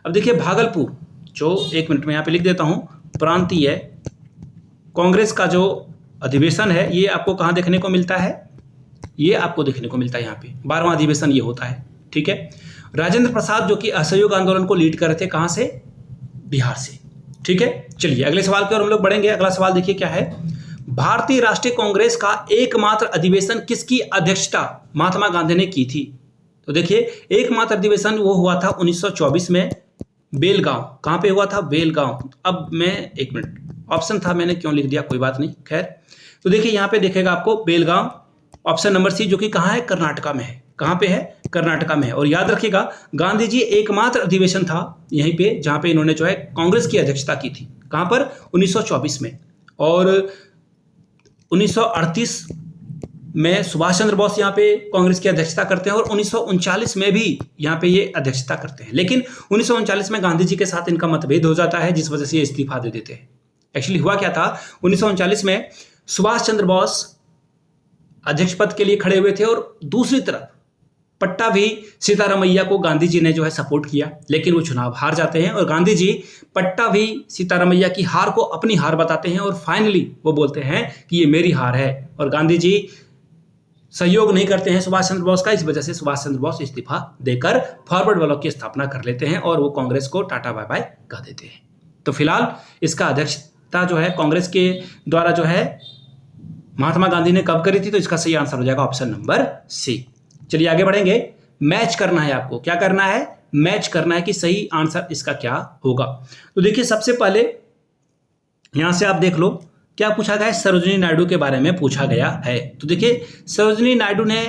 अब देखिए भागलपुर, जो 1 मिनट में यहाँ पे लिख देता हूँ, प्रांतीय कांग्रेस का जो अधिवेशन है ये आपको कहाँ देखने को मिलता है, ये आपको देखने को मिलता है यहाँ पे 12वां अधिवेशन ये होता है। ठीक है, राजेंद्र प्रसाद जो कि असहयोग आंदोलन को लीड कर रहे थे, कहाँ से, बिहार से। ठीक है, चलिए अगले सवाल की ओर हम लोग बढ़ेंगे। अगला सवाल देखिए क्या है, भारतीय राष्ट्रीय कांग्रेस का एकमात्र अधिवेशन किसकी अध्यक्षता महात्मा गांधी ने की थी। तो देखिए एकमात्र अधिवेशन वो हुआ था 1924 में बेलगांव। कहाँ पे हुआ था, बेलगांव। अब मैं 1 मिनट, ऑप्शन था मैंने क्यों लिख दिया, कोई बात नहीं, खैर। तो देखिए यहाँ पे देखेगा आपको बेलगांव, ऑप्शन नंबर सी, जो कि कहाँ है, कर्नाटका में है। कहाँ पे है, कर्नाटका में है। और याद रखिएगा गांधी जी एकमात्र अधिवेशन था यहीं पे जहाँ पे इन्होंने जो है कांग्रेस की अध्यक्षता की थी। कहाँ पर, 1924 में। और 1938 में सुभाष चंद्र बोस यहाँ पे कांग्रेस की अध्यक्षता करते हैं और 1939 में भी यहाँ पे ये अध्यक्षता करते हैं। लेकिन 1939 में गांधी जी के साथ इनका मतभेद हो जाता है, जिस वजह से ये इस्तीफा दे देते हैं। एक्चुअली हुआ क्या था, 1939 में सुभाष चंद्र बोस अध्यक्ष पद के लिए खड़े हुए थे और दूसरी तरफ पट्टाभी सीतारामैया को गांधी जी ने जो है सपोर्ट किया, लेकिन वो चुनाव हार जाते हैं और गांधी जी पट्टाभी सीतारामैया की हार को अपनी हार बताते हैं और फाइनली वो बोलते हैं कि ये मेरी हार है। और गांधी जी सहयोग नहीं करते हैं सुभाष चंद्र बोस का, इस वजह से सुभाष चंद्र बोस इस्तीफा देकर फॉरवर्ड ब्लॉक की स्थापना कर लेते हैं और वो कांग्रेस को टाटा बाय बाय कह देते हैं। तो फिलहाल इसका अध्यक्षता जो है कांग्रेस के द्वारा जो है महात्मा गांधी ने कब करी थी, तो इसका सही आंसर हो जाएगा ऑप्शन नंबर सी। चलिए आगे बढ़ेंगे। मैच करना है आपको, क्या करना है, मैच करना है कि सही आंसर इसका क्या होगा। तो देखिए सबसे पहले यहां से आप देख लो क्या पूछा गया है, सरोजिनी नायडू के बारे में पूछा गया है। तो देखिए सरोजिनी नायडू ने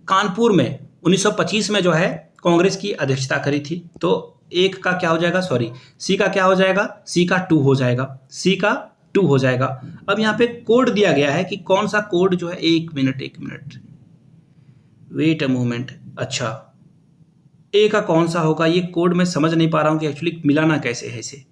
कानपुर में 1925 में जो है कांग्रेस की अध्यक्षता करी थी। तो एक का क्या हो जाएगा, सॉरी सी का क्या हो जाएगा, सी का 2 हो जाएगा, सी का 2 हो जाएगा। अब यहाँ पे कोड दिया गया है कि कौन सा कोड जो है, 1 मिनट वेट अ मोमेंट। अच्छा ए का कौन सा होगा, ये कोड मैं समझ नहीं पा रहा हूं कि एक्चुअली मिलाना कैसे है इसे।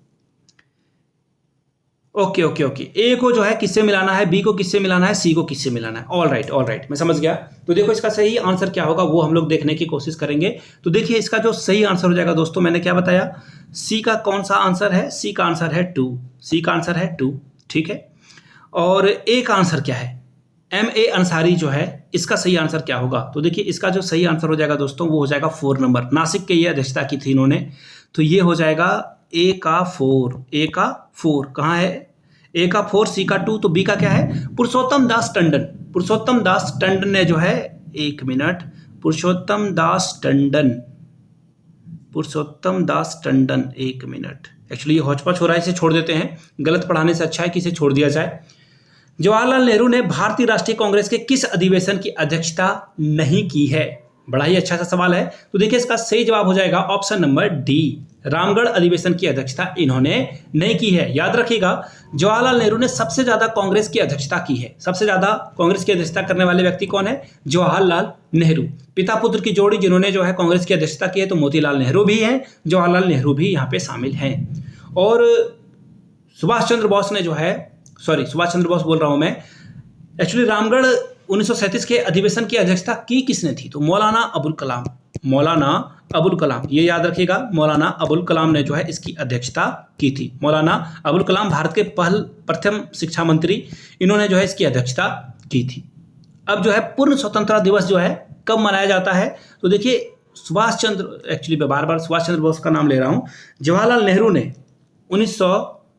ओके ए को जो है किससे मिलाना है, बी को किससे मिलाना है, सी को किससे मिलाना है। ऑल राइट मैं समझ गया। तो देखो इसका सही आंसर क्या होगा वो हम लोग देखने की कोशिश करेंगे। तो देखिए इसका जो सही आंसर हो जाएगा दोस्तों, मैंने क्या बताया, सी का कौन सा आंसर है, सी का आंसर है 2, सी का आंसर है 2। ठीक है, और ए का आंसर क्या है, M.A. अंसारी जो है, इसका सही आंसर क्या होगा। तो देखिए इसका जो सही आंसर हो जाएगा दोस्तों वो हो जाएगा 4 नंबर, नासिक के ये अध्यक्षता की थी इन्होंने। तो ये हो जाएगा ए का 4, कहाँ है, ए का 4, सी का 2, तो बी का क्या है, पुरुषोत्तम दास टंडन ने जो है, 1 मिनट, पुरुषोत्तम दास टंडन 1 मिनट। एक्चुअली ये हौच-पौच हो रहा है, इसे छोड़ देते हैं, गलत पढ़ाने से अच्छा है कि इसे छोड़ दिया जाए। जवाहरलाल नेहरू ने भारतीय राष्ट्रीय कांग्रेस के किस अधिवेशन की अध्यक्षता नहीं की है, बड़ा ही अच्छा सा सवाल है। तो देखिए इसका सही जवाब हो जाएगा ऑप्शन नंबर डी, रामगढ़ अधिवेशन की अध्यक्षता इन्होंने नहीं की है। याद रखिएगा जवाहरलाल नेहरू ने सबसे ज्यादा कांग्रेस की अध्यक्षता की है, सबसे ज्यादा कांग्रेस की अध्यक्षता करने वाले व्यक्ति कौन है, जवाहरलाल नेहरू। पिता पुत्र की जोड़ी जिन्होंने जो है कांग्रेस की अध्यक्षता की है, तो मोतीलाल नेहरू भी हैं, जवाहरलाल नेहरू भी यहाँ पे शामिल हैं। और सुभाष चंद्र बोस ने जो है, सुभाष चंद्र बोस बोल रहा हूं मैं, एक्चुअली रामगढ़ 1937 के अधिवेशन की अध्यक्षता की किसने थी, तो मौलाना अबुल कलाम, ये याद रखिएगा, मौलाना अबुल कलाम ने जो है इसकी अध्यक्षता की थी। मौलाना अबुल कलाम भारत के प्रथम शिक्षा मंत्री, इन्होंने जो है इसकी अध्यक्षता की थी। अब जो है पूर्ण स्वतंत्रता दिवस जो है कब मनाया जाता है, तो देखिए एक्चुअली मैं बार बार सुभाष चंद्र बोस का नाम ले रहा हूं, जवाहरलाल नेहरू ने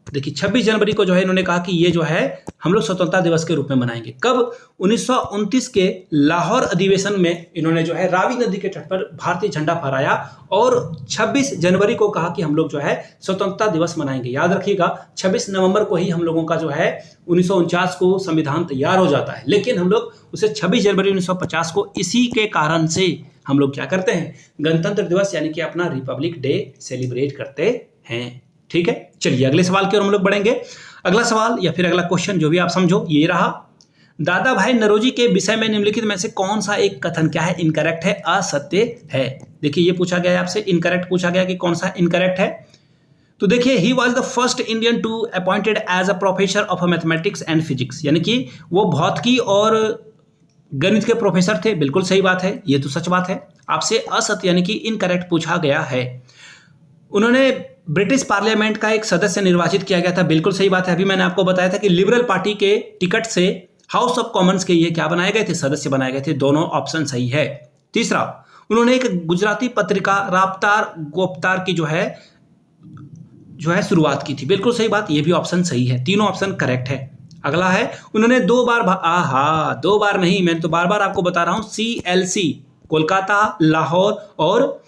26 जनवरी को जो है इन्होंने कहा कि ये जो है हम लोग स्वतंत्रता दिवस के रूप में मनाएंगे। कब, 1929 के लाहौर अधिवेशन में इन्होंने जो है रावी नदी के तट पर भारतीय झंडा फहराया और 26 जनवरी को कहा कि हम लोग जो है स्वतंत्रता दिवस मनाएंगे। याद रखिएगा 26 नवंबर को ही हम लोगों का जो है 1949 को संविधान तैयार हो जाता है, लेकिन हम लोग उसे 26 जनवरी 1950 को इसी के कारण से हम लोग क्या करते हैं, गणतंत्र दिवस यानी कि अपना रिपब्लिक डे सेलिब्रेट करते हैं। ठीक है, चलिए अगले सवाल की ओर हम लोग बढ़ेंगे। अगला सवाल या फिर अगला क्वेश्चन जो भी आप समझो, ये रहा, दादा भाई नौरोजी के विषय में निम्नलिखित में से कौन सा एक कथन क्या है, इनकरेक्ट है, असत्य है। देखिए ये पूछा गया है आपसे, इनकरेक्ट पूछा गया कि कौन सा इनकरेक्ट है। तो देखिए he was the first Indian to appointed as a professor of mathematics and physics, यानी कि वो भौतिकी और गणित के प्रोफेसर थे, बिल्कुल सही बात है, ये तो सच बात है। आपसे असत्य यानी कि इनकरेक्ट पूछा गया है। उन्होंने ब्रिटिश पार्लियामेंट का एक सदस्य निर्वाचित किया गया था, बिल्कुल सही बात है। अभी मैंने आपको बताया था कि लिबरल पार्टी के टिकट से हाउस ऑफ कॉमन्स के ये क्या बनाए गए थे, सदस्य बनाए गए थे। दोनों ऑप्शन सही है। तीसरा, उन्होंने एक गुजराती पत्रिका राफ्तार गोफ्तार की जो है शुरुआत की थी, बिल्कुल सही बात, ये भी ऑप्शन सही है। तीनों ऑप्शन करेक्ट है। अगला है, उन्होंने दो बार नहीं, मैं तो बार बार आपको बता रहा हूं, CLC कोलकाता, लाहौर और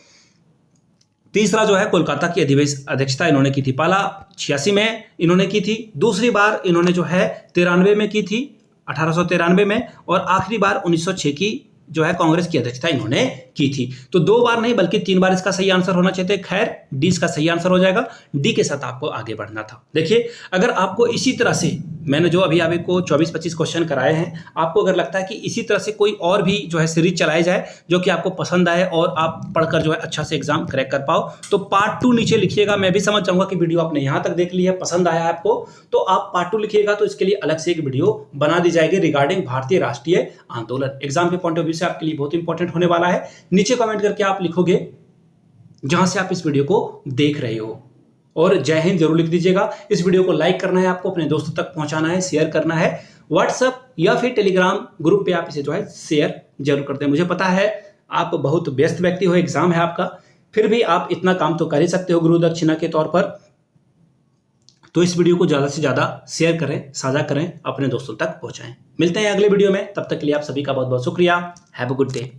तीसरा जो है कोलकाता की अध्यक्षता इन्होंने की थी। पहला 86 में इन्होंने की थी, दूसरी बार इन्होंने जो है 93 में की थी, 1893 में, और आखिरी बार 1906 की जो है कांग्रेस की अध्यक्षता इन्होंने की थी। तो 2 बार नहीं बल्कि 3 बार इसका सही आंसर होना चाहिए। खैर, डी इसका सही आंसर हो जाएगा। डी के साथ आपको आगे बढ़ना था। देखिए, अगर आपको इसी तरह से मैंने जो अभी आपको 24-25 क्वेश्चन कराए हैं, आपको अगर लगता है कि इसी तरह से कोई और भी जो है सीरीज चलाई जाए जो कि आपको पसंद आए और आप पढ़कर जो है अच्छा से एग्जाम क्रैक कर पाओ, तो पार्ट 2 नीचे लिखिएगा। मैं भी समझ जाऊंगा कि वीडियो आपने यहाँ तक देख ली है, पसंद आया आपको, तो आप पार्ट 2 लिखिएगा, तो इसके लिए अलग से एक वीडियो बना दी जाएगी रिगार्डिंग भारतीय राष्ट्रीय आंदोलन। एग्जाम के पॉइंट ऑफ व्यू से आपके लिए बहुत इंपॉर्टेंट होने वाला है। नीचे कमेंट करके आप लिखोगे जहां से आप इस वीडियो को देख रहे हो, और जय हिंद जरूर लिख दीजिएगा। इस वीडियो को लाइक करना है, आपको अपने दोस्तों तक पहुंचाना है, शेयर करना है। व्हाट्सएप या फिर टेलीग्राम ग्रुप पे आप इसे जो है शेयर जरूर करते हैं। मुझे पता है आप बहुत व्यस्त व्यक्ति हो, एग्जाम है आपका, फिर भी आप इतना काम तो कर ही सकते हो गुरु दक्षिणा के तौर पर। तो इस वीडियो को ज्यादा से ज्यादा शेयर करें, साझा करें, अपने दोस्तों तक पहुंचाएं। मिलते हैं अगले वीडियो में, तब तक के लिए आप सभी का बहुत बहुत शुक्रिया। Have a good day.